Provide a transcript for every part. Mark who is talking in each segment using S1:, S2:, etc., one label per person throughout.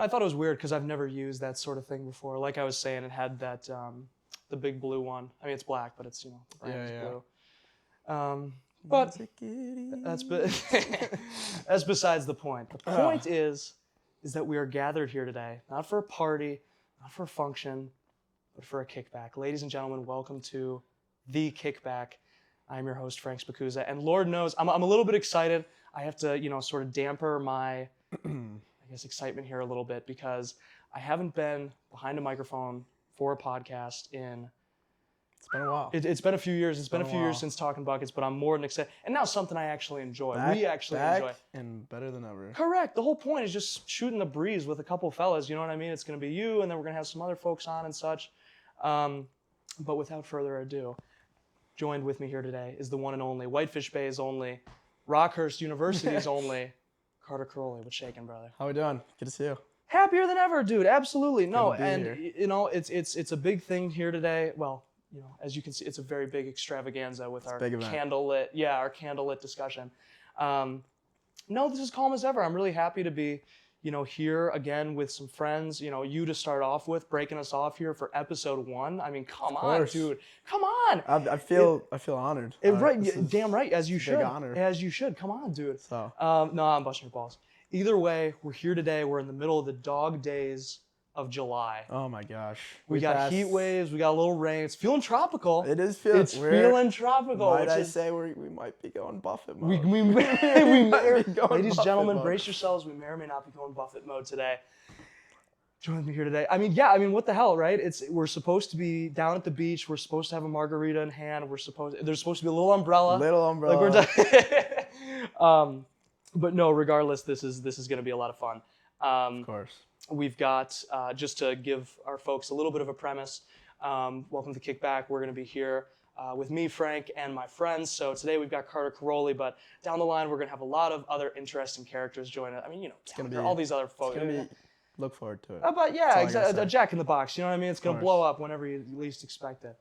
S1: I thought it was weird because I've never used that sort of thing before. Like I was saying, it had that the big blue one. I mean, it's black, but it's the brand is blue. But that's besides the point. The point is that we are gathered here today, not for a party, not for a function, but for a kickback. Ladies and gentlemen, welcome to the Kickback. I'm your host, Frank Spacuzza, and Lord knows I'm a little bit excited. I have to, sort of damper my, excitement here a little bit because I haven't been behind a microphone for a podcast in.
S2: It's been a while.
S1: It's been a few years. It's been a few years since Talking Buckets, but I'm more than excited. And now something I actually enjoy. We actually enjoy.
S2: And better than ever.
S1: Correct. The whole point is just shooting the breeze with a couple fellas. You know what I mean? It's going to be you, and then we're going to have some other folks on and such. But without further ado, joined with me here today is the one and only, Whitefish Bay's only, Rockhurst University's only, Carter Karoly. What's shaking, brother?
S2: How we doing? Good to see you.
S1: Happier than ever, dude. Absolutely. No, and
S2: here.
S1: It's a big thing here today. Well, as you can see, it's a very big extravaganza with our candlelit, our candlelit discussion. No, this is calm as ever. I'm really happy to be, here again with some friends. You to start off with, breaking us off here for episode 1. I mean, come on, dude. Come on.
S2: I feel honored.
S1: Right, damn right, as you should.
S2: Big honor.
S1: As you should. Come on, dude.
S2: So.
S1: No, I'm busting your balls. Either way, we're here today. We're in the middle of the dog days of July.
S2: Oh my gosh.
S1: We got heat waves. We got a little rain. It's feeling tropical.
S2: It is feeling.
S1: It's feeling tropical.
S2: Might I say we might be going Buffett mode.
S1: We may be going. Ladies and gentlemen,
S2: mode.
S1: brace yourselves. We may or may not be going Buffett mode today. Join me here today. I mean, what the hell, right? We're supposed to be down at the beach. We're supposed to have a margarita in hand. There's supposed to be a little umbrella.
S2: Like we're
S1: done. But no, regardless, this is going to be a lot of fun.
S2: Of course.
S1: We've got, just to give our folks a little bit of a premise, welcome to Kickback. We're going to be here with me, Frank, and my friends. So today we've got Carter Karoly, but down the line we're going to have a lot of other interesting characters join us. I mean, it's going to be all these other folks.
S2: Look forward to it.
S1: But yeah, exactly. A jack in the box, you know what I mean? It's going to blow up whenever you least expect it.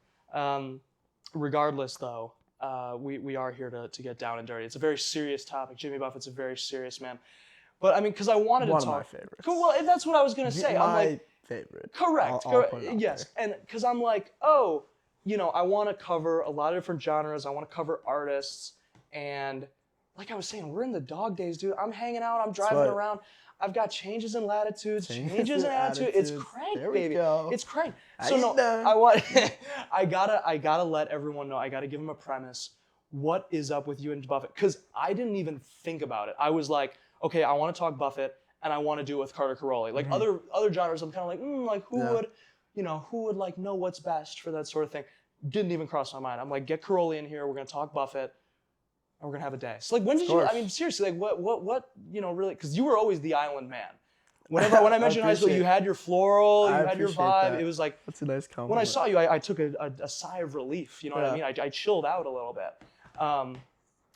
S1: Regardless, though, we are here to get down and dirty. It's a very serious topic. Jimmy Buffett's a very serious man. But I mean, because I wanted to talk.
S2: One of my favorites.
S1: Well, that's what I was gonna say. I'm like,
S2: favorite.
S1: Correct.
S2: I'll put it
S1: yes,
S2: there.
S1: and because I'm like, I want to cover a lot of different genres. I want to cover artists, and like I was saying, we're in the dog days, dude. I'm hanging out. I'm driving around. I've got changes in latitudes, changes in attitude. It's crank,
S2: there
S1: baby.
S2: Go.
S1: It's crank. So I want. I gotta let everyone know. I gotta give them a premise. What is up with you and Buffett? Because I didn't even think about it. I was like, okay, I want to talk Buffett, and I want to do it with Carter Karoly. Like other genres, I'm kind of like, who would like know what's best for that sort of thing? Didn't even cross my mind. I'm like, get Karoly in here. We're gonna talk Buffett, and we're gonna have a day. So like, when did you? I mean, seriously, like, what, really? Because you were always the island man. When I mentioned high school, you had your floral, you had your vibe. That. It was like,
S2: that's a nice compliment.
S1: When I saw you, I took a sigh of relief. You know what I mean? I chilled out a little bit.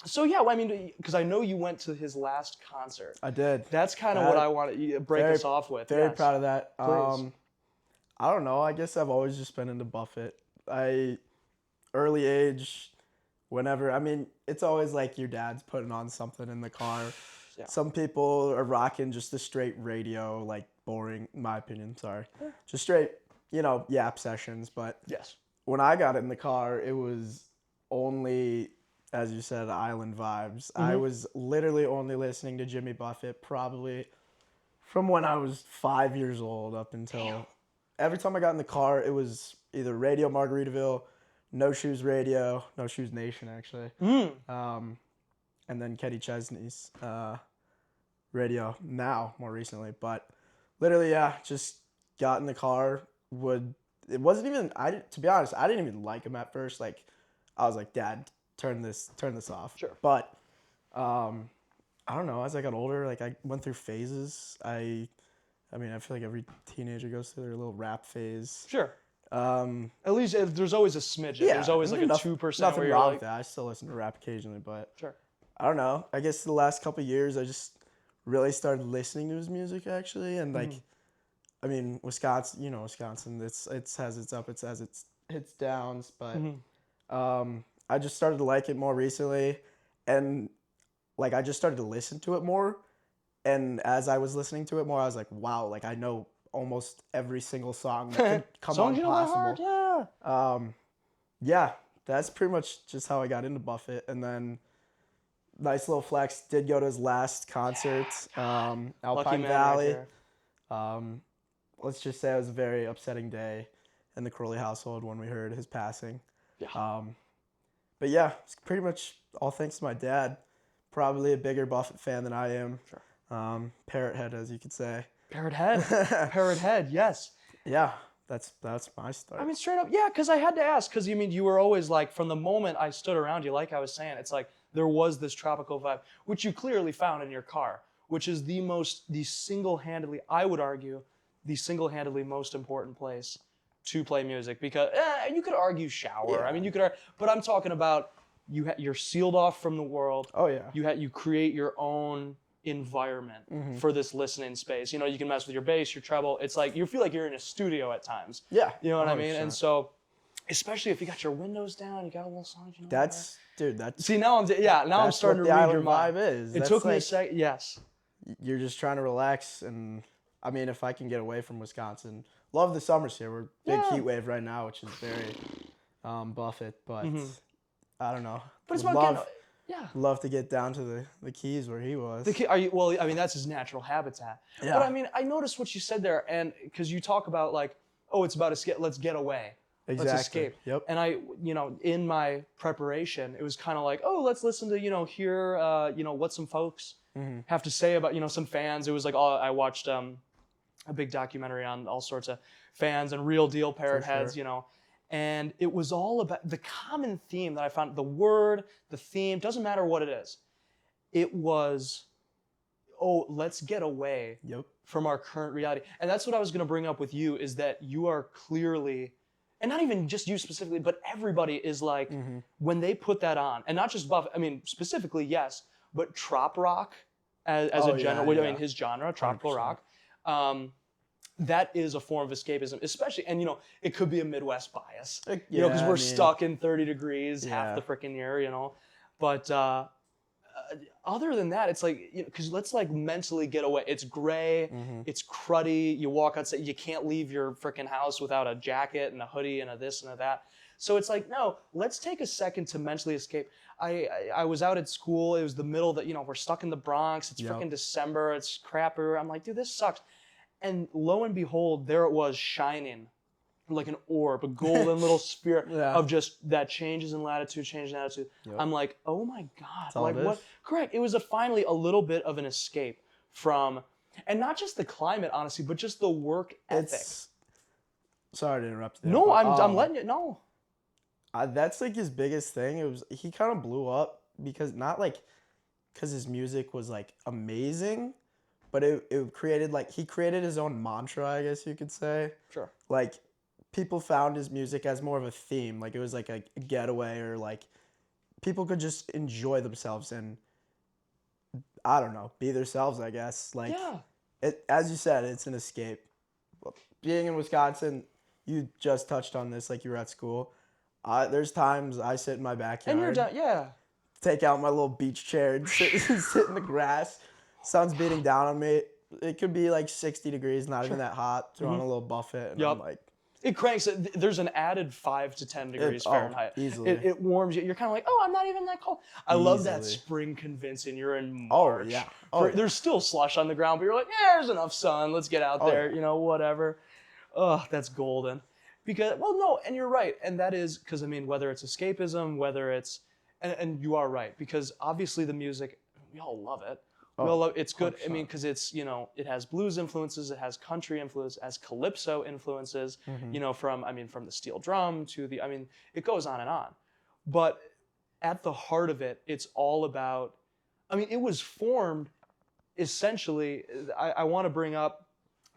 S1: So yeah, I mean, because I know you went to his last concert.
S2: I did.
S1: That's kind of what I want to break us off with.
S2: Very proud of that.
S1: Please.
S2: I don't know. I guess I've always just been into Buffett. Early age, whenever. I mean, it's always like your dad's putting on something in the car. Yeah. Some people are rocking just the straight radio, like boring, in my opinion. Sorry, just straight, yap sessions. But
S1: yes,
S2: when I got in the car, it was only, as you said, island vibes. I was literally only listening to Jimmy Buffett probably from when I was 5 years old up until every time I got in the car, it was either Radio Margaritaville, No Shoes Radio, No Shoes Nation actually, and then Kenny Chesney's radio now more recently. But literally, just got in the car. It wasn't even, to be honest, I didn't even like him at first. Like, I was like, Dad, turn this off.
S1: Sure.
S2: But I don't know, as I got older, like I went through phases. I feel like every teenager goes through their little rap phase.
S1: Sure. At least there's always a smidgen. Yeah, there's always like a 2%.
S2: Nothing wrong with that. I still listen to rap occasionally, but
S1: sure.
S2: I don't know. I guess the last couple of years, I just really started listening to his music actually, and like, I mean, Wisconsin. It has its up, it has its downs, but I just started to like it more recently, and like I just started to listen to it more, And as I was listening to it more, I was like, wow, like I know almost every single song that could come on possible.
S1: Yeah.
S2: Yeah, that's pretty much just how I got into Buffett. And then nice little flex, did go to his last concert, Alpine Valley. Let's just say it was a very upsetting day in the Karoly household when we heard his passing.
S1: Yeah.
S2: But yeah, it's pretty much all thanks to my dad. Probably a bigger Buffett fan than I am.
S1: Sure.
S2: Parrothead, as you could say.
S1: Parrothead. Parrothead, yes.
S2: Yeah, that's my start.
S1: I mean, straight up, yeah, because I had to ask, because you mean you were always like, from the moment I stood around you, like I was saying, it's like there was this tropical vibe, which you clearly found in your car, which is the single-handedly, I would argue, the single-handedly most important place to play music, because you could argue shower.
S2: Yeah.
S1: I mean, you could, but I'm talking about you're sealed off from the world.
S2: Oh yeah.
S1: You create your own environment for this listening space. You know, you can mess with your bass, your treble. It's like you feel like you're in a studio at times.
S2: Yeah.
S1: You know what I mean? And so, especially if you got your windows down, you got a little song. You know,
S2: That's
S1: see now I'm starting to read your mind.
S2: It
S1: took me a sec. Yes.
S2: You're just trying to relax, and I mean, if I can get away from Wisconsin, love the summers here. We're big heat wave right now, which is very Buffett, but I don't know.
S1: But it's
S2: love to get down to the Keys where he was.
S1: Well, I mean, that's his natural habitat.
S2: Yeah.
S1: But I mean, I noticed what you said there, and because you talk about like, oh, it's about escape. Let's get away.
S2: Exactly.
S1: Let's escape.
S2: Yep.
S1: And in my preparation, it was kind of like, oh, let's listen to, hear, what some folks have to say about, some fans. It was like, I watched a big documentary on all sorts of fans and real deal parrot heads, and it was all about the common theme that I found, the word, the theme, doesn't matter what it is. It was, oh, let's get away from our current reality. And that's what I was going to bring up with you, is that you are clearly, and not even just you specifically, but everybody is like, when they put that on, and not just Buffett, I mean, specifically, yes, but trop rock as a genre, I mean, his genre, tropical
S2: 100%.
S1: rock, that is a form of escapism, especially, and it could be a Midwest bias, because we're stuck in 30 degrees half the freaking year, but other than that, it's like, because let's like mentally get away. It's gray, it's cruddy, you walk outside, you can't leave your freaking house without a jacket and a hoodie and a this and a that. So it's like, no, let's take a second to mentally escape. I was out at school, it was the middle that, we're stuck in the Bronx, it's freaking December, it's crappier. I'm like, dude, this sucks. And lo and behold, there it was, shining like an orb, a golden little sphere of just that changes in latitude, changes in attitude. I'm like, oh my God, like what? Correct. It was finally a little bit of an escape from, and not just the climate, honestly, but just the work ethic.
S2: Sorry to interrupt you.
S1: No, I'm letting you know.
S2: That's like his biggest thing. He kind of blew up because his music was like amazing. But it created, he created his own mantra, I guess you could say. Sure. Like, people found his music as more of a theme. Like, it was like a getaway, or like, people could just enjoy themselves and, I don't know, be themselves, I guess. Like, as you said, it's an escape. Being in Wisconsin, you just touched on this, like you were at school. There's times I sit in my backyard.
S1: And you're done,
S2: take out my little beach chair and sit in the grass. Sun's beating down on me. It could be like 60 degrees, not even that hot. Throw on a little Buffett, and I'm like...
S1: It cranks it. There's an added 5 to 10 degrees Fahrenheit.
S2: Easily.
S1: It warms you. You're kind of like, oh, I'm not even that cold. I love that spring convincing. You're in March. There's still slush on the ground, but you're like, there's enough sun. Let's get out there, whatever. Oh, that's golden. Because, well, no, and you're right. And that is, because, I mean, whether it's escapism, whether it's... And you are right, because obviously the music, we all love it. It's good. 100%. I mean, because it's, it has blues influences, it has country influence, it has calypso influences, from the steel drum to it goes on and on. But at the heart of it, it's all about, it was formed essentially, I want to bring up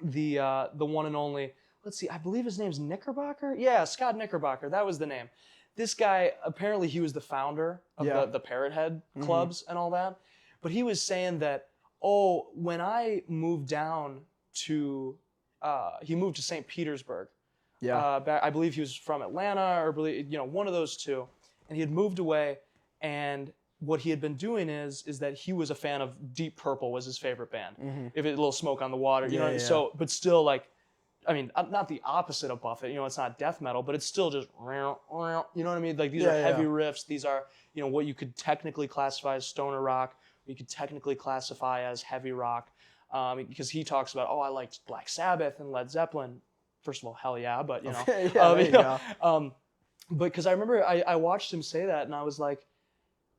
S1: the one and only, let's see, I believe his name's Knickerbocker? Yeah, Scott Knickerbocker, that was the name. This guy, apparently he was the founder of the parrothead clubs and all that. But he was saying that, when I moved down to, he moved to St. Petersburg. I believe he was from Atlanta, or one of those two. And he had moved away, and what he had been doing is that he was a fan of Deep Purple was his favorite band.
S2: Mm-hmm.
S1: If it a little Smoke on the Water, you know.
S2: Yeah.
S1: So, but still, like, I mean, not the opposite of Buffett. You know, it's not death metal, but it's still just, you know what I mean? Like, these are heavy riffs. These are, you know, what you could technically classify as stoner rock. You could technically classify as heavy rock, because he talks about, I liked Black Sabbath and Led Zeppelin. First of all, hell yeah, but you know,
S2: there you go.
S1: But because I remember I watched him say that, and I was like,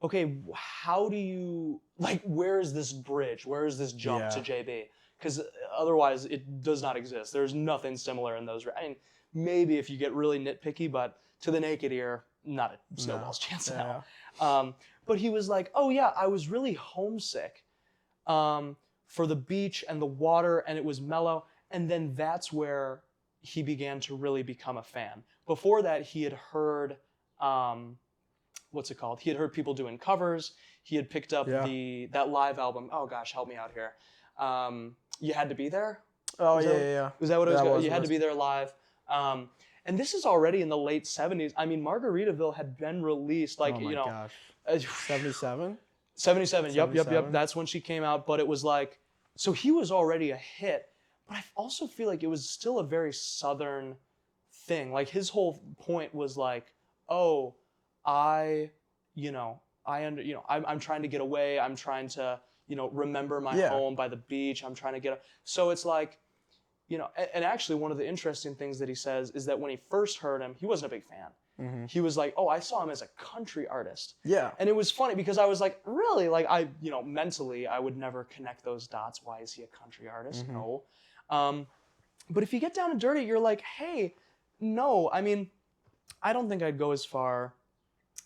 S1: okay, how do you, like, where is this bridge? Where is this jump to JB? Because otherwise, it does not exist. There's nothing similar in those. I mean, maybe if you get really nitpicky, but to the naked ear, not a snowball's chance in hell. But he was like, oh yeah, I was really homesick for the beach and the water, and it was mellow. And then that's where he began to really become a fan. Before that, he had heard, what's it called? He had heard people doing covers. He had picked up that live album. Oh gosh, help me out here. You Had to Be There?
S2: Oh, yeah.
S1: Was that what it was called? You Had to Be There live. And this is already in the late 70s. I mean, Margaritaville had been released, like, you know.
S2: Gosh. 77?
S1: 77, yep. That's when she came out. But it was like, so he was already a hit. But I also feel like it was still a very Southern thing. Like, his whole point was like, I'm trying to get away. I'm trying to, you know, remember my home by the beach. I'm trying to get. So it's like, you know, and actually one of the interesting things that he says is that when he first heard him, he wasn't a big fan. Mm-hmm. He was like, I saw him as a country artist. Yeah. And it was funny because I was like, really? Like, mentally, I would never connect those dots. Why is he a country artist? Mm-hmm. No. But if you get down and dirty, you're like, hey, no. I mean, I don't think I'd go as far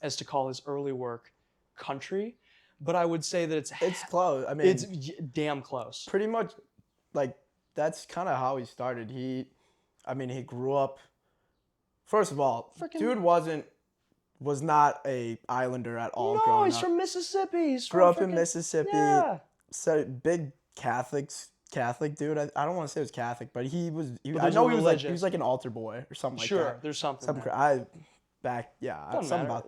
S1: as to call his early work country, but I would say that it's
S2: close. I mean,
S1: it's damn close.
S2: Pretty much, like, that's kind of how he started. He grew up. First of all, dude was not a islander at all.
S1: No, he's from Mississippi.
S2: Grew up in Mississippi. Yeah. So big Catholic dude. I don't want to say he was Catholic, but he was. I know he was like an altar boy or something like that.
S1: Sure, there's something.
S2: Something about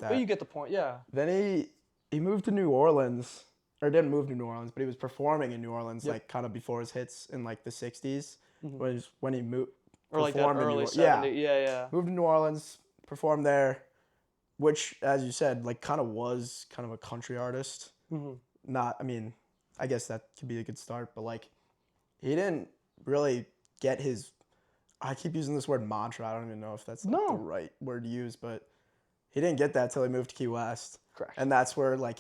S2: that.
S1: But you get the point, yeah.
S2: Then he moved to New Orleans, or didn't move to New Orleans, but he was performing in New Orleans, like kind of before his hits in like the '60s, when he moved.
S1: Or like that early 70s. Yeah.
S2: Moved to New Orleans, performed there, which, as you said, like kind of was kind of a country artist. Mm-hmm. I guess that could be a good start, but like, he didn't really get his. I keep using this word mantra. I don't even know if that's the right word to use, but he didn't get that till he moved to Key West.
S1: Correct.
S2: And that's where, like,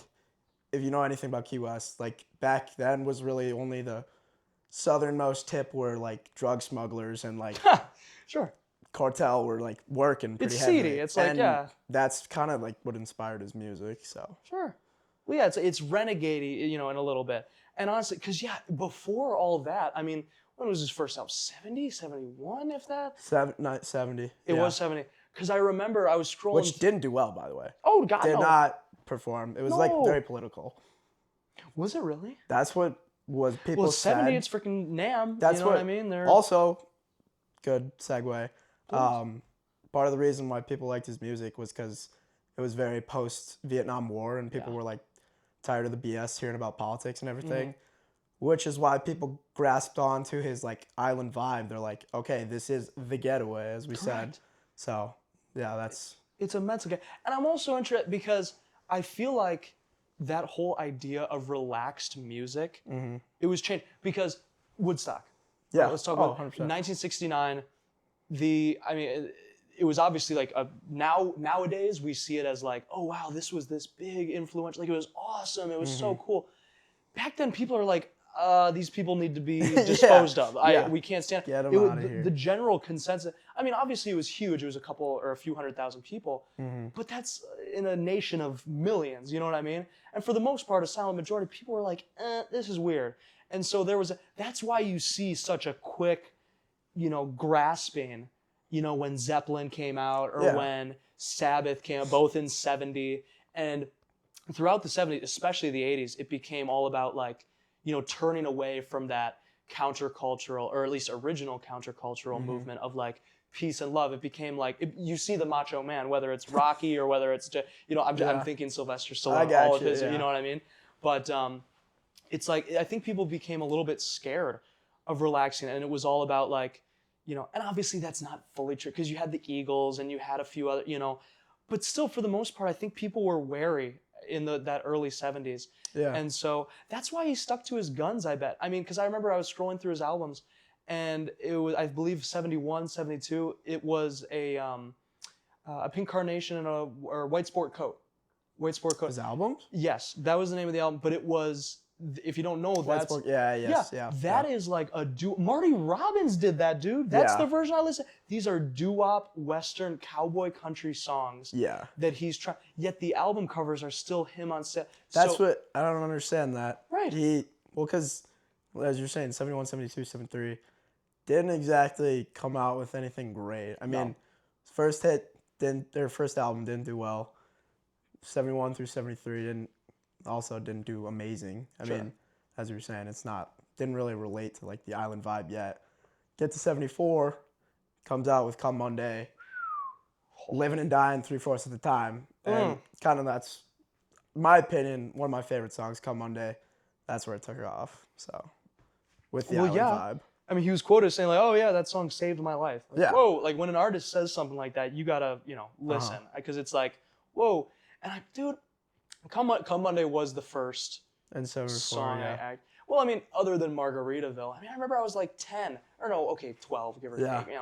S2: if you know anything about Key West, like back then was really only the southernmost tip where like drug smugglers and like cartel were like working pretty heavy.
S1: It's seedy. It's like,
S2: and that's kind of like what inspired his music. So
S1: sure. Well, yeah, it's renegade-y, you know, in a little bit. And honestly, because before all that, I mean, when was his first album? 70, 71, if that?
S2: 70.
S1: It was 70. Because I remember I was scrolling.
S2: Which didn't do well, by the way.
S1: Oh, God,
S2: Did not perform. It was like very political.
S1: Was it really?
S2: That's what was people said.
S1: 70, it's freaking NAMM.
S2: That's
S1: you know what I mean?
S2: Also, good segue. Part of the reason why people liked his music was because it was very post-Vietnam War, and people were like tired of the BS hearing about politics and everything, which is why people grasped onto his like island vibe. They're like, okay, this is the getaway, as we said. So yeah,
S1: it's immense. And I'm also interested because I feel like that whole idea of relaxed music, it was changed because Woodstock.
S2: Yeah,
S1: let's talk about
S2: 100%.
S1: 1969. It was obviously like nowadays we see it as like, oh wow, this was this big influential, like it was awesome, it was so cool. Back then people are like, these people need to be disposed of. We can't stand.
S2: Get them out of here.
S1: The general consensus. I mean, obviously it was huge. It was a couple or a few 100,000 people, but that's in a nation of millions. You know what I mean? And for the most part, a silent majority, people were like, this is weird. And so that's why you see such a quick, you know, grasping. You know, when Zeppelin came out or when Sabbath came out, both in 70. And throughout the 70s, especially the 80s, it became all about like, you know, turning away from that countercultural, or at least original countercultural movement of like peace and love. It became like you see the macho man, whether it's Rocky or whether it's just, I'm thinking Sylvester Stallone, all of his, you know what I mean? But it's like I think people became a little bit scared of relaxing, and it was all about like, and obviously that's not fully true because you had the Eagles and you had a few other, but still for the most part I think people were wary in that early 70s.
S2: Yeah.
S1: And so that's why he stuck to his guns, I bet. I mean, because I remember I was scrolling through his albums, and it was, I believe, 71, 72. It was a pink carnation and a white sport coat. White sport coat.
S2: His album?
S1: Yes, that was the name of the album. But it was, if you don't know, that's that is like a Marty Robbins did that, dude. That's the version I listen. These are doo-wop, western, cowboy country songs.
S2: Yeah.
S1: That he's trying. Yet the album covers are still him on set.
S2: That's what I don't understand. That
S1: right.
S2: Because as you're saying, 71, 72, 73 didn't exactly come out with anything great. I mean, their first album didn't do well. 71 through 73 didn't do amazing. I mean, as you were saying, didn't really relate to like the island vibe yet. Get to 74, comes out with Come Monday, Living and Dying 3/4 of the time. And kind of that's, my opinion, one of my favorite songs, Come Monday. That's where it took off. So, with the island vibe.
S1: I mean, he was quoted saying like, "Oh yeah, that song saved my life." Like, whoa! Like when an artist says something like that, you gotta, listen, because it's like, whoa. And dude, Come Monday was the first song I. Well, I mean, other than Margaritaville. I mean, I remember I was like 10, or no, okay, 12, give or take,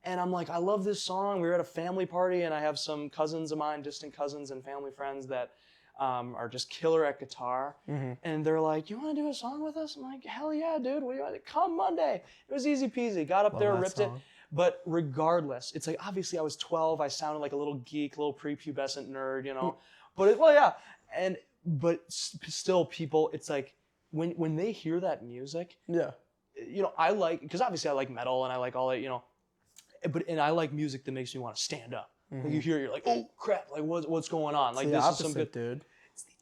S1: And I'm like, I love this song. We were at a family party, and I have some cousins of mine, distant cousins and family friends that are just killer at guitar. Mm-hmm. And they're like, you want to do a song with us? I'm like, hell yeah, dude. What do you want? Come Monday. It was easy peasy. Got up there, ripped it. But regardless, it's like, obviously I was 12. I sounded like a little geek, little prepubescent nerd, But still people, it's like, when they hear that music, I like, because obviously I like metal and I like all that, and I like music that makes me want to stand up. Mm-hmm. Like you hear it, you're like, oh crap, like what's going on? Like this is some good,
S2: dude.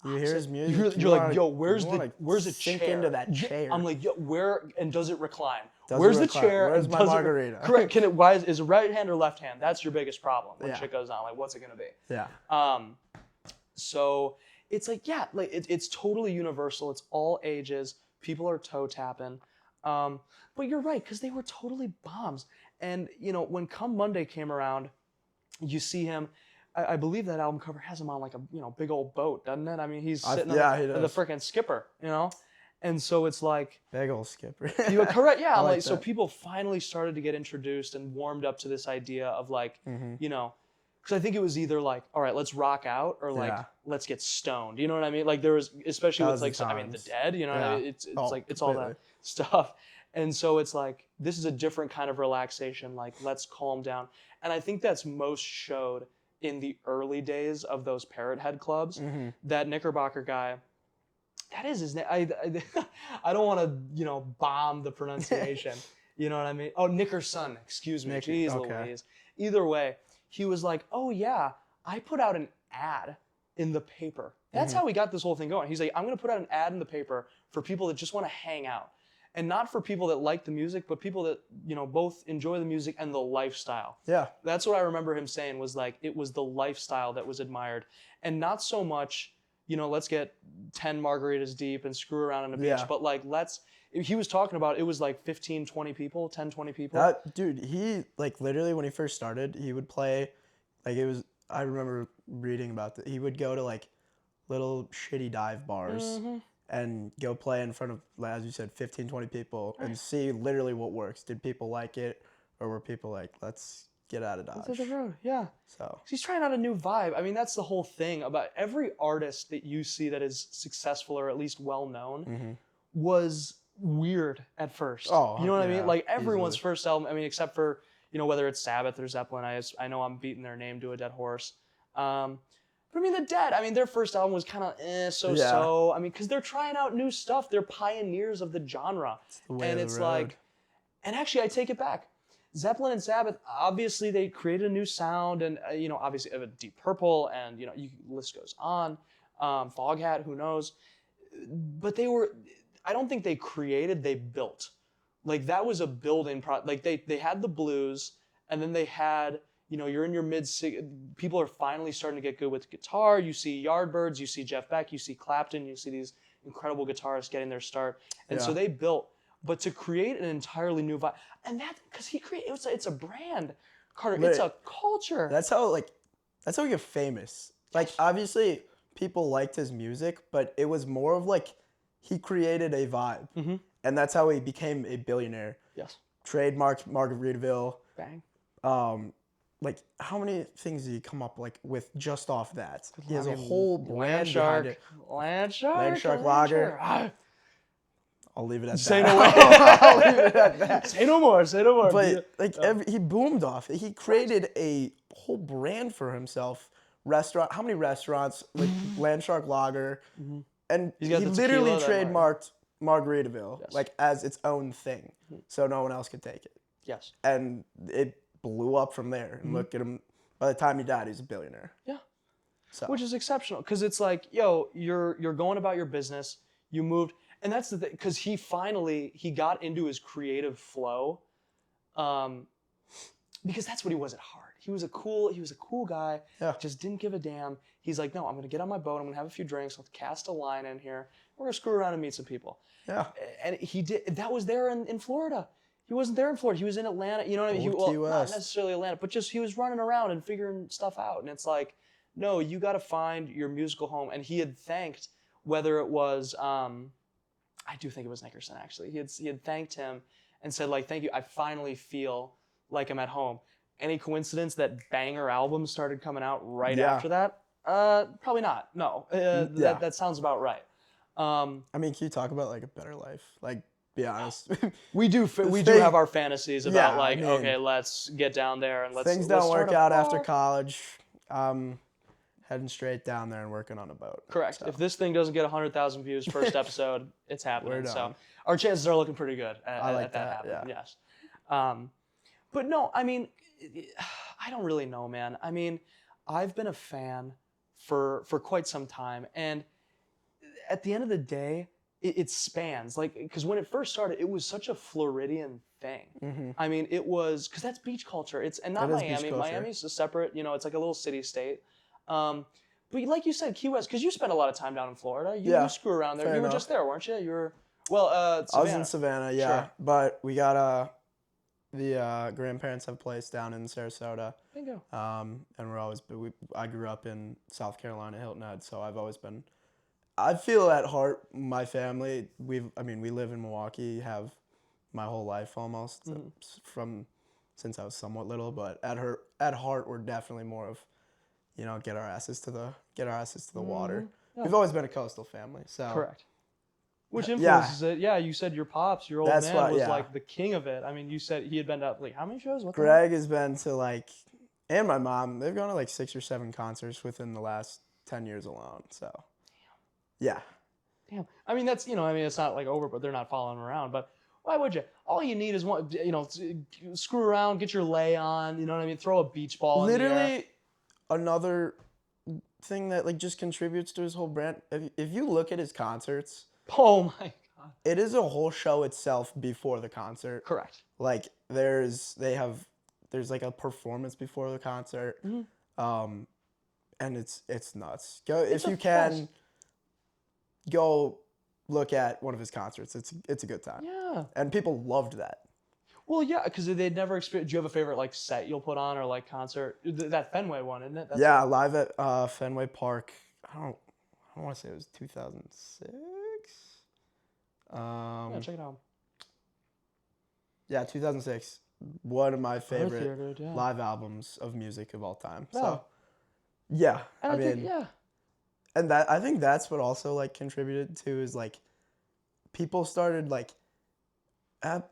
S2: You hear his music,
S1: you're like, yo, where's the
S2: sink
S1: chair?
S2: Into that chair.
S1: I'm like, yo, where, and does it recline? Where's the chair?
S2: Where's my margarita?
S1: Correct. Is it right hand or left hand? That's your biggest problem when shit goes on. Like, what's it gonna be?
S2: Yeah.
S1: So it's like, it's totally universal. It's all ages. People are toe tapping. But you're right, because they were totally bombs. And when Come Monday came around, you see him. I believe that album cover has him on like a big old boat, doesn't it? I mean, he's sitting on the freaking skipper, And so it's like
S2: big old skipper.
S1: Correct, yeah. Like so people finally started to get introduced and warmed up to this idea of like, because I think it was either like, all right, let's rock out, or like let's get stoned. You know what I mean? Like there was, especially with like, the Dead. You know what I mean? It's all that stuff. And so it's like, this is a different kind of relaxation. Like let's calm down. And I think that's most showed in the early days of those parrothead clubs. Mm-hmm. That Knickerbocker guy, that is his name. I don't want to, bomb the pronunciation. You know what I mean? Oh, Nickerson, excuse me. Jeez Louise. Either way, he was like, oh yeah, I put out an ad in the paper. That's how we got this whole thing going. He's like, I'm going to put out an ad in the paper for people that just want to hang out. And not for people that like the music, but people that, both enjoy the music and the lifestyle. Yeah. That's what I remember him saying, was like, it was the lifestyle that was admired. And not so much, let's get 10 margaritas deep and screw around on a beach. But like, he was talking about, it was like 15, 20 people, 10, 20 people.
S2: Dude, he, like, literally when he first started, he would play, like, I remember reading about that. He would go to, like, little shitty dive bars and go play in front of, as you said, 15, 20 people and see literally what works. Did people like it, or were people like, let's get out of Dodge?
S1: Let's hit the road, yeah.
S2: So
S1: he's trying out a new vibe. I mean, that's the whole thing about every artist that you see that is successful or at least well-known was weird at first. Oh, you know what I mean? Like everyone's first album, I mean, except for, whether it's Sabbath or Zeppelin, I know I'm beating their name to a dead horse. But I mean, the Dead, their first album was kind of so-so. I mean, because they're trying out new stuff. They're pioneers of the genre. It's like, and actually, I take it back. Zeppelin and Sabbath, obviously, they created a new sound, and, obviously, Deep Purple, and, list goes on. Foghat, who knows? But I don't think they created, they built. Like, that was a building, like, they had the blues, And then they had, you're in your people are finally starting to get good with guitar. You see Yardbirds, you see Jeff Beck, you see Clapton, you see these incredible guitarists getting their start. And so they built, but to create an entirely new vibe, and that, because it's a brand, Carter, it's a culture.
S2: That's how he got famous. Like, obviously, people liked his music, but it was more of like, he created a vibe. Mm-hmm. And that's how he became a billionaire.
S1: Yes.
S2: Trademarked Margaritaville.
S1: Bang.
S2: Like, how many things did he come up like with just off that? He has a whole brand behind it.
S1: Landshark
S2: Lager. I'll leave it at that.
S1: Say no more.
S2: I'll leave it at that.
S1: Say no more.
S2: But he boomed off it. He created a whole brand for himself. How many restaurants? Like Landshark Lager. Mm-hmm. And he literally trademarked Margaritaville like as its own thing. So no one else could take it.
S1: Yes. And
S2: it blew up from there. And look at him. By the time he died, he's a billionaire.
S1: Yeah. So. Which is exceptional. Because it's like, yo, you're going about your business. You moved. And that's the thing. Because he got into his creative flow. Because that's what he was at heart. He was a cool guy. Yeah. Just didn't give a damn. He's like, no, I'm going to get on my boat. I'm going to have a few drinks. I'll cast a line in here. We're going to screw around and meet some people. Yeah. And he did. That was there in Florida. He wasn't there in Florida. He was in Atlanta. You know what I mean? Not necessarily Atlanta, but just he was running around and figuring stuff out. And it's like, no, you got to find your musical home. And he had thanked, whether it was, I do think it was Nickerson actually. He had thanked him and said like, thank you. I finally feel like I'm at home. Any coincidence that banger albums started coming out right after that? Probably not. No. That sounds about right.
S2: I mean, can you talk about like a better life? Like, be honest.
S1: we do have our fantasies about okay, let's get down there and let's.
S2: Things don't work out after college. Heading straight down there and working on a boat.
S1: Correct. So. If this thing doesn't get 100,000 views first episode, it's happening. So our chances are looking pretty good at that happening. Yeah. Yes. But no, I mean, I don't really know, man. I mean, I've been a fan for quite some time, and at the end of the day, it spans. Like, because when it first started, it was such a Floridian thing. Mm-hmm. I mean, it was, because that's beach culture. And not Miami. Miami's a separate, it's like a little city state. But like you said, Key West, because you spent a lot of time down in Florida. You screw around there. You were just there, weren't you? You were, Savannah.
S2: I was in Savannah, yeah. Sure. But we got the grandparents have a place down in Sarasota.
S1: Bingo.
S2: And I grew up in South Carolina, Hilton Head, so I've always been. I feel at heart, my family. We live in Milwaukee, have my whole life almost from since I was somewhat little. But at heart, we're definitely more of, get our asses to the water. Yeah. We've always been a coastal family, so
S1: correct. Which influences it? Yeah, you said your pops, your old man was like the king of it. I mean, you said he had been to like how many shows?
S2: Greg has been to and my mom, they've gone to 6 or 7 concerts within the last 10 years alone. So. Yeah.
S1: Damn. I mean, that's, it's not over, but they're not following around. But why would you? All you need is one, screw around, get your lay on, you know what I mean? Throw a beach ball in the air.
S2: Literally, another thing that, just contributes to his whole brand. If you look at his concerts.
S1: Oh, my God.
S2: It is a whole show itself before the concert.
S1: Correct.
S2: There's a performance before the concert. Mm-hmm. And it's nuts. If you can, go look at one of his concerts. It's a good time. Yeah. And people loved that.
S1: Well, yeah, because they'd never experienced. Do you have a favorite set you'll put on or concert? That Fenway one, isn't it?
S2: Live at Fenway Park. I don't want to say it was 2006.
S1: Check it out.
S2: Yeah, 2006. One of my favorite live albums of music of all time. Oh. So. Yeah, and I think that's what also contributed to is people started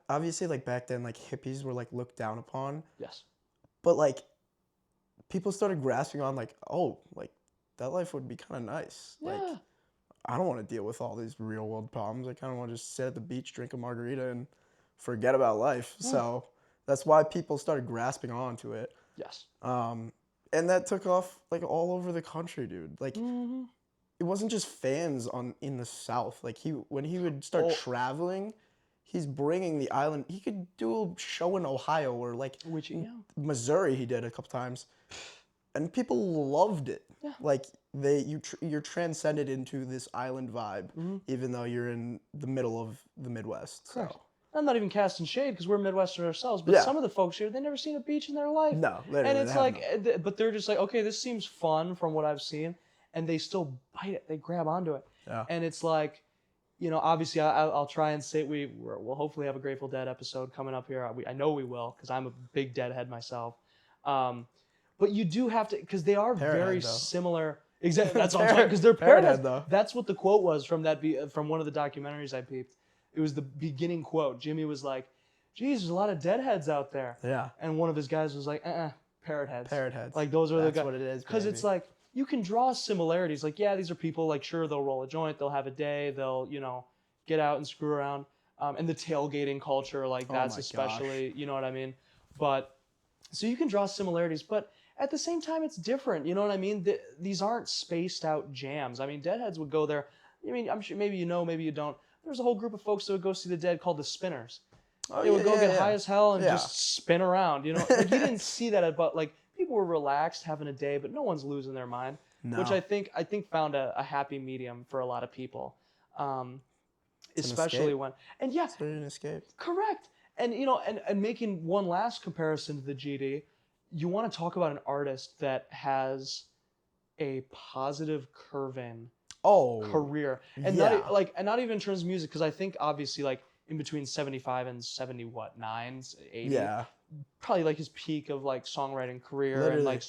S2: obviously back then hippies were looked down upon.
S1: Yes.
S2: But people started grasping on that life would be kind of nice. Yeah. I don't want to deal with all these real world problems. I kind of want to just sit at the beach, drink a margarita, and forget about life. Yeah. So that's why people started grasping onto it.
S1: Yes.
S2: And that took off all over the country, dude. It wasn't just fans in the South. When he would start traveling, he's bringing the island. He could do a show in Ohio or like Missouri. He did a couple times, and people loved it.
S1: Yeah.
S2: Like you're transcended into this island vibe, even though you're in the middle of the Midwest.
S1: Correct.
S2: So.
S1: I'm not even casting shade because we're Midwestern ourselves, but some of the folks here, they've never seen a beach in their life.
S2: No, literally.
S1: And it's like, but they're just like, okay, this seems fun from what I've seen, and they still bite it. They grab onto it.
S2: Yeah.
S1: And it's like, obviously, I'll try and say we'll hopefully have a Grateful Dead episode coming up here. I know we will because I'm a big Deadhead myself. But you do have to, because they are very similar. Exactly. That's what I'm talking, because they're parrothead though. That's what the quote was from from one of the documentaries I peeped. It was the beginning quote. Jimmy was like, geez, there's a lot of deadheads out there.
S2: Yeah.
S1: And one of his guys was like, parrot heads.
S2: Parrot heads.
S1: Like, those are the guys.
S2: That's what it is,
S1: because it's like, you can draw similarities. Like, yeah, these are people, like, sure, they'll roll a joint, they'll have a day, they'll, get out and screw around. And the tailgating culture, like, that's especially, you know what I mean? But, so you can draw similarities, but at the same time, it's different. You know what I mean? These aren't spaced out jams. I mean, Deadheads would go there. I mean, I'm sure maybe you know, maybe you don't. There's a whole group of folks that would go see the Dead called the Spinners. They would go get high as hell and just spin around. Like, you didn't see that, but like, people were relaxed, having a day, but no one's losing their mind. No. Which I think found a happy medium for a lot of people, especially when
S2: it's an escape.
S1: Correct. And and making one last comparison to the GD, you want to talk about an artist that has a positive curve-in career, and not even in terms of music, because I think obviously like in between 75 and 80, probably like his peak of like songwriting career. And like,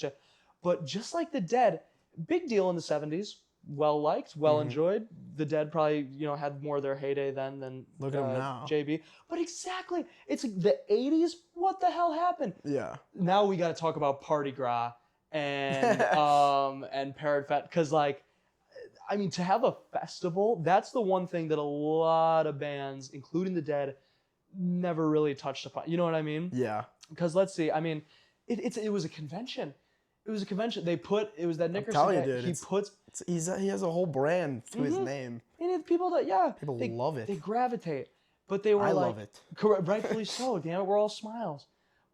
S1: but just like the Dead, big deal in the 70s, well liked, well enjoyed. The Dead probably had more of their heyday then than
S2: look at him now.
S1: JB. But exactly, it's like the 80s. What the hell happened?
S2: Yeah.
S1: Now we got to talk about Party Gras and and Parrothead, because like, I mean, to have a festival, that's the one thing that a lot of bands, including the Dead, never really touched upon. You know what I mean?
S2: Yeah.
S1: Because let's see, I mean, it was a convention. It was a convention. It was that Nickerson
S2: I'm telling
S1: guy.
S2: You, dude, he has a whole brand to his name.
S1: And it's people that
S2: people love it.
S1: They gravitate, but they were I
S2: love it.
S1: Rightfully so. Damn it, we're all smiles.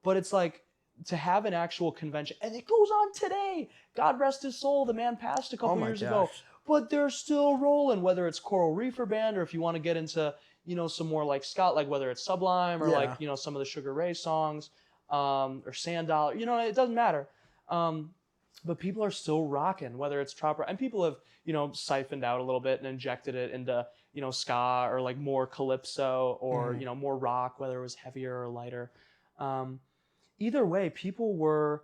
S1: But it's like, to have an actual convention, and it goes on today. God rest his soul. The man passed a couple years ago. But they're still rolling, whether it's Coral Reefer Band, or if you want to get into, some more like Scott, like whether it's Sublime or like, some of the Sugar Ray songs, or Sand Dollar, it doesn't matter. But people are still rocking, whether it's trop, and people have, siphoned out a little bit and injected it into, ska or like more calypso or, more rock, whether it was heavier or lighter. Either way, people were,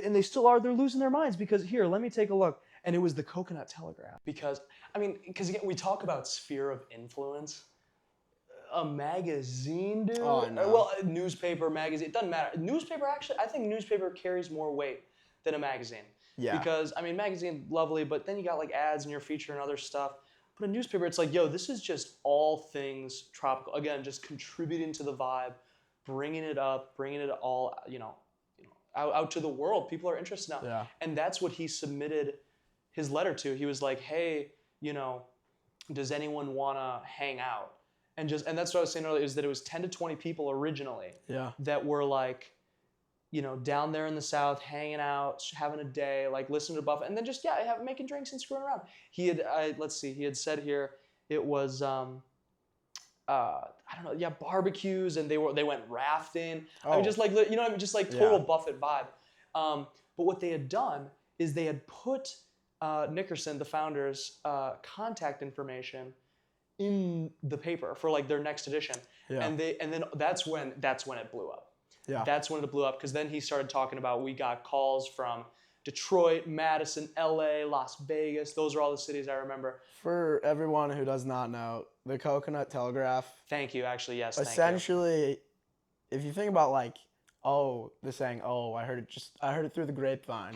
S1: and they still are, they're losing their minds, because here, let me take a look. And it was the Coconut Telegraph. Because again, we talk about sphere of influence. A magazine, dude.
S2: Oh, I know.
S1: Well, a newspaper, magazine, it doesn't matter. Newspaper, actually, I think newspaper carries more weight than a magazine.
S2: Yeah.
S1: Because, magazine, lovely, but then you got like ads in your feature and other stuff. But a newspaper, it's like, yo, this is just all things tropical. Again, just contributing to the vibe, bringing it up, bringing it all, out to the world. People are interested now.
S2: Yeah.
S1: And that's what he submitted his letter to. He was like, hey, does anyone want to hang out? And that's what I was saying earlier, is that it was 10 to 20 people originally that were like, down there in the South, hanging out, having a day, like listening to Buffett, and then just, making drinks and screwing around. He had said here, it was, I don't know, barbecues, and they went rafting. I mean, just like, just like total Buffett vibe. But what they had done is they had put Nickerson, the founder's contact information in the paper for like their next edition, and then that's when it blew up. Yeah, that's when it blew up, because then he started talking about, we got calls from Detroit, Madison, LA, Las Vegas. Those are all the cities I remember.
S2: For everyone who does not know, the Coconut Telegraph.
S1: Thank you. Actually, yes.
S2: Essentially, if you think about like, the saying, I heard it through the grapevine.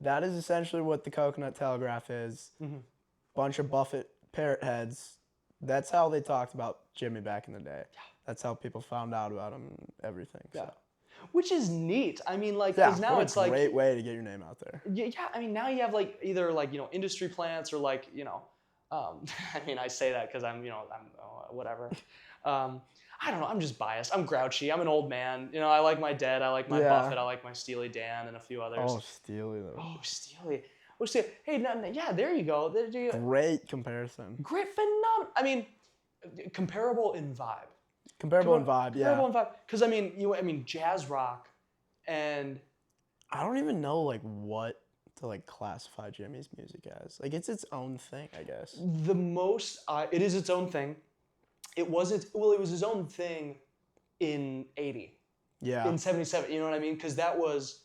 S2: That is essentially what the Coconut Telegraph is. Mm-hmm. Bunch of Buffett parrot heads. That's how they talked about Jimmy back in the day. Yeah. That's how people found out about him and everything. Yeah. So.
S1: Which is neat. I mean, like, because now it's like,
S2: great way to get your name out there.
S1: Yeah. I mean, now you have like either like, industry plants or like, I mean, I say that because I'm whatever. I don't know. I'm just biased. I'm grouchy. I'm an old man. You know, I like my Dead. I like my Buffett. I like my Steely Dan and a few others.
S2: Oh, Steely though.
S1: Oh, Steely. Oh, Steely. Hey, yeah, there you go.
S2: Great comparison.
S1: Great, phenomenal. I mean, comparable in vibe.
S2: Comparable in vibe, yeah.
S1: Comparable in vibe. Because I mean, jazz rock, and
S2: I don't even know like what to like classify Jimmy's music as. Like it's its own thing, I guess.
S1: The most, it is its own thing. It was his own thing in 80.
S2: Yeah.
S1: In 77, you know what I mean? Because that was,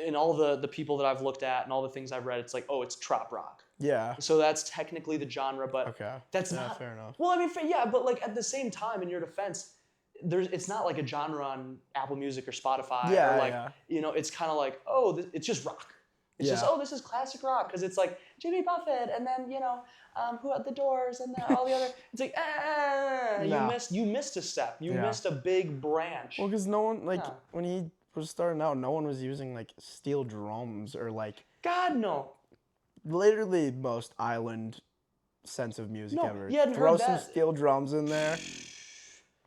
S1: in all the people that I've looked at and all the things I've read, it's like, oh, it's trop rock.
S2: Yeah.
S1: So that's technically the genre, but
S2: okay.
S1: That's not
S2: fair enough.
S1: Well, I mean, yeah, but like at the same time, in your defense, it's not like a genre on Apple Music or Spotify.
S2: Yeah,
S1: or like, you know, it's kind of like, oh, it's just rock. It's just, oh, this is classic rock, because it's like Jimmy Buffett, and then, you know, who had the Doors, and then all the other. It's like, you missed a step. You missed a big branch.
S2: Well, because no one, like, when he was starting out, no one was using, like, steel drums or, like...
S1: God, no.
S2: Literally most island sense of music ever.
S1: You hadn't
S2: Throw
S1: heard
S2: some
S1: that.
S2: steel drums in there.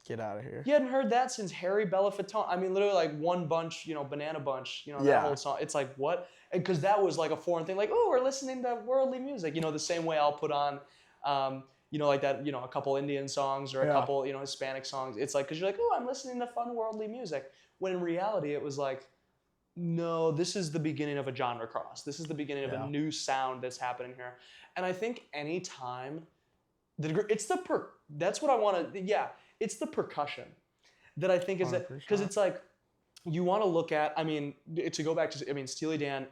S2: Get out of here.
S1: You hadn't heard that since Harry Belafonte. I mean, literally, like, One Bunch, you know, Banana Bunch, you know, that whole song. It's like, what? Because that was like a foreign thing. Like, oh, we're listening to worldly music. You know, the same way I'll put on, you know, like that, you know, a couple Indian songs or a couple, you know, Hispanic songs. It's like, because you're like, oh, I'm listening to fun worldly music. When in reality, it was like, no, this is the beginning of a genre cross. This is the beginning of a new sound that's happening here. And I think any time, that's what I want to, it's the percussion that I think is that, because it's like, you want to look at, I mean, to go back to, I mean, Steely Dan,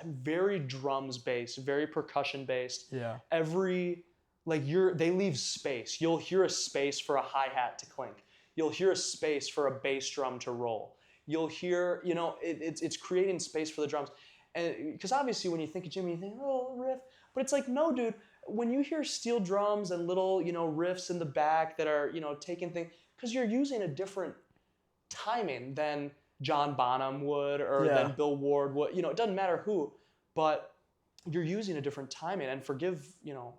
S1: very drums based, very percussion based.
S2: Yeah.
S1: They leave space. You'll hear a space for a hi-hat to clink. You'll hear a space for a bass drum to roll. You'll hear, you know, it's creating space for the drums. And because obviously when you think of Jimmy, you think, oh, riff. But it's like, no, dude, when you hear steel drums and little, you know, riffs in the back that are, you know, taking things, because you're using a different timing than John Bonham would, or than Bill Ward would. You know, it doesn't matter who, but you're using a different timing. And forgive, you know,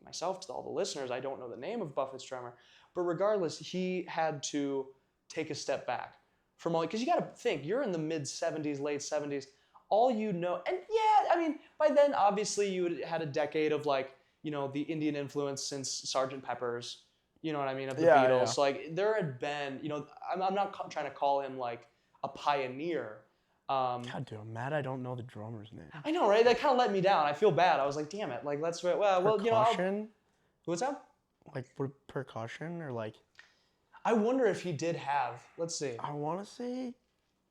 S1: myself to all the listeners, I don't know the name of Buffett's drummer, but regardless, he had to take a step back from all, because you got to think, you're in the mid 70s, late 70s, all you know, and I mean, by then obviously you had a decade of like, you know, the Indian influence since Sgt. Pepper's, you know what I mean, of the Beatles. Yeah. So like there had been, you know, I'm not trying to call him like a pioneer.
S2: God, dude, I'm mad I don't know the drummer's name.
S1: I know, right? That kind of let me down. I feel bad. I was like, damn it. Like, let's, well, you know.
S2: Percussion?
S1: What's that?
S2: Like percussion or like?
S1: I wonder if he did have. Let's see.
S2: I want to say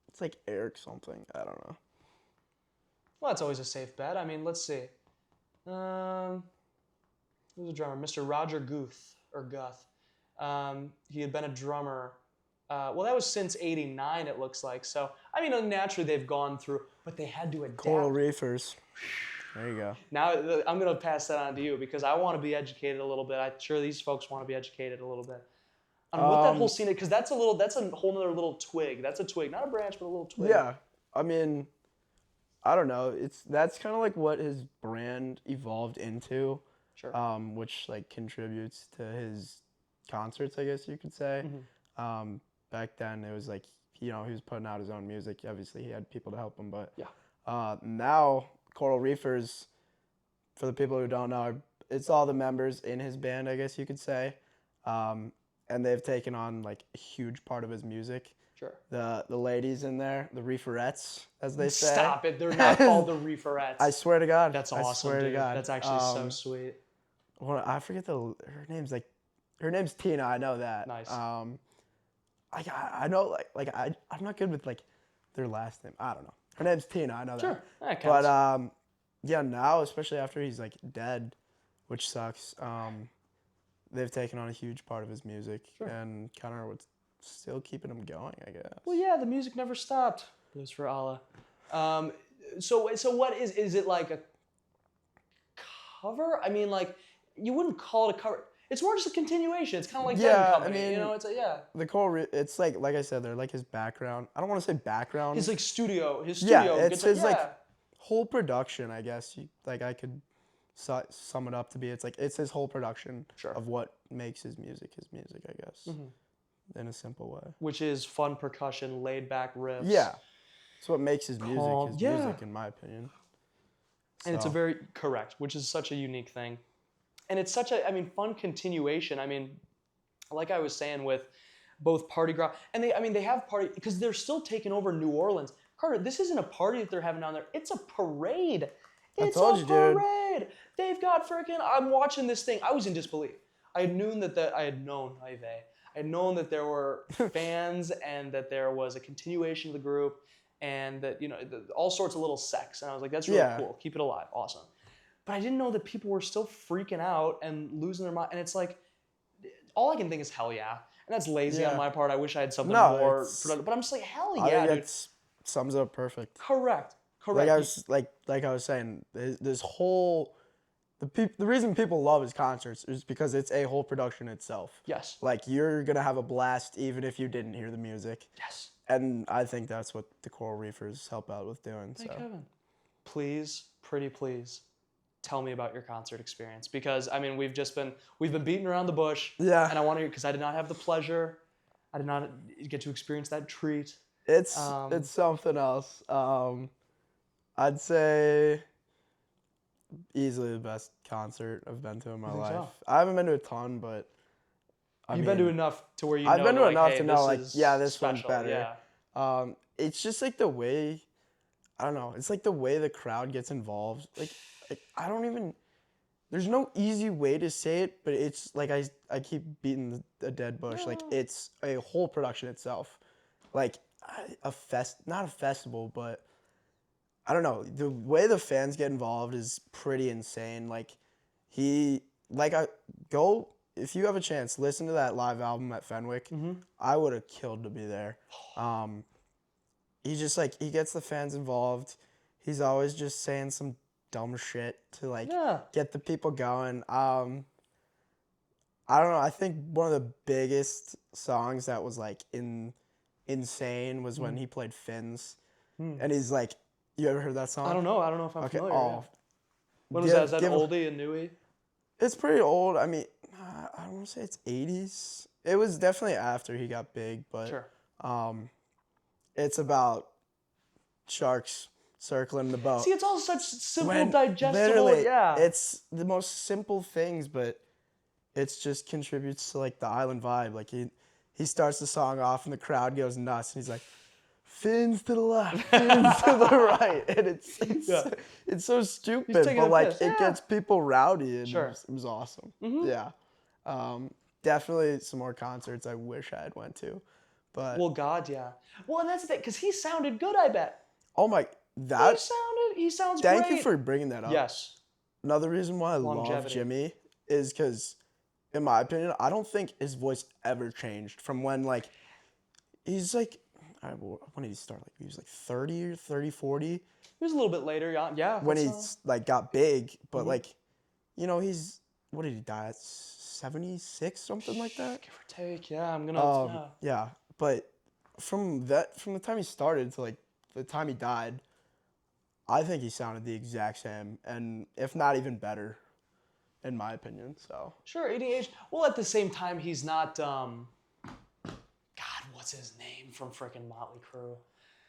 S2: it's like Eric something. I don't know.
S1: Well, that's always a safe bet. I mean, let's see. Who's a drummer? Mr. Roger Guth. He had been a drummer. Well, that was since 89, it looks like. So, I mean, naturally they've gone through, but they had to adapt.
S2: Coral Reefers. There you go.
S1: Now, I'm going to pass that on to you because I want to be educated a little bit. I'm sure these folks want to be educated a little bit on what that whole scene is, because that's a whole other little twig. That's a twig, not a branch, but a little twig.
S2: Yeah. I mean, I don't know. That's kind of like what his brand evolved into.
S1: Sure.
S2: Which like contributes to his concerts, I guess you could say. Mm-hmm. Back then, it was like, you know, he was putting out his own music. Obviously, he had people to help him, but now Coral Reefers, for the people who don't know, it's all the members in his band, I guess you could say, and they've taken on like a huge part of his music.
S1: Sure.
S2: The ladies in there, the Reeferettes, as they say.
S1: Stop it! They're not called the Reeferettes.
S2: I swear to God.
S1: That's awesome. I swear to God. That's actually so sweet.
S2: Well, I forget her name's Tina. I know that.
S1: Nice.
S2: I know I'm not good with like their last name. I don't know. Her name's Tina. I know that.
S1: Sure. That counts.
S2: But now, especially after he's like dead, which sucks. They've taken on a huge part of his music and kind of what's still keeping him going, I guess.
S1: Well, yeah, the music never stopped. Blues for Allah. So what is it like a cover? I mean, like, you wouldn't call it a cover. It's more just a continuation. It's kind of like Dead Company, I mean, you know. It's
S2: the core. It's like I said, they're like his background. I don't want to say background.
S1: His studio.
S2: Yeah, it's his like whole production. I guess I could sum it up to be. It's his whole production of what makes his music. I guess. Mm-hmm. in a simple way.
S1: Which is fun percussion, laid back riffs.
S2: Yeah. It's what makes his
S1: Calm.
S2: music music, in my opinion.
S1: And it's a very correct, which is such a unique thing. And it's such a, fun continuation. Like I was saying with both Party Ground, and they have party, because they're still taking over New Orleans. Carter, this isn't a party that they're having down there. It's a parade. It's a parade. Dude. They've got freaking, I'm watching this thing. I was in disbelief. I had known that there were fans and that there was a continuation of the group and that, all sorts of little sects. And I was like, that's really cool. Keep it alive. Awesome. But I didn't know that people were still freaking out and losing their mind. And it's like, all I can think is hell yeah. And that's lazy on my part. I wish I had something more productive. But I'm just like, hell yeah, dude.
S2: Sums up perfect.
S1: Correct.
S2: Like I was saying, this whole the reason people love his concerts is because it's a whole production itself.
S1: Yes.
S2: Like you're gonna have a blast even if you didn't hear the music.
S1: Yes.
S2: And I think that's what the Coral Reefers help out with doing.
S1: Thank Heaven. Please, pretty please, tell me about your concert experience, because we've been beating around the bush.
S2: Yeah.
S1: And I want to hear, because I did not have the pleasure. I did not get to experience that treat.
S2: It's something else. I'd say easily the best concert I've been to in my life. So? I haven't been to a ton, but
S1: you've been to enough to where
S2: I've been to enough to know this
S1: special.
S2: one's better. Yeah. It's just like the way, I don't know. It's like the way the crowd gets involved. Like I don't even. There's no easy way to say it, but it's like I keep beating a dead bush. Yeah. Like it's a whole production itself. Like not a festival, but I don't know. The way the fans get involved is pretty insane. If you have a chance, listen to that live album at Fenwick. Mm-hmm. I would have killed to be there. He just he gets the fans involved. He's always just saying some dumb shit to get the people going. I don't know. I think one of the biggest songs that was insane was when he played Fins, and he's like, you ever heard that song?
S1: I don't know if I'm familiar.
S2: Oh,
S1: when was that? Is that oldie and newie?
S2: It's pretty old. I don't want to say it's 80s. It was definitely after he got big, but
S1: sure.
S2: It's about sharks circling the boat.
S1: See, it's all such simple, digestible.
S2: It's the most simple things, but it just contributes to the island vibe. He starts the song off and the crowd goes nuts, and he's like, fins to the left, fins to the right, and it's so stupid, but it gets people rowdy, and it was awesome. Mm-hmm. Yeah, definitely some more concerts I wish I had went to, but and that's the thing, because he sounded good. I bet. Oh my,
S1: he sounds great.
S2: Thank you for bringing that up.
S1: Yes.
S2: Another reason why I love Jimmy is because, in my opinion, I don't think his voice ever changed from when he's when did he start? He was 30 or 30, 40.
S1: He was a little bit later, yeah.
S2: When he got big, but he's, what did he die at? 76, something like that?
S1: Give or take, yeah. I'm gonna.
S2: Yeah, but from the time he started to the time he died, I think he sounded the exact same, and if not even better, in my opinion. So
S1: sure, ADH. Well, at the same time, he's not. God, what's his name from frickin' Motley Crue?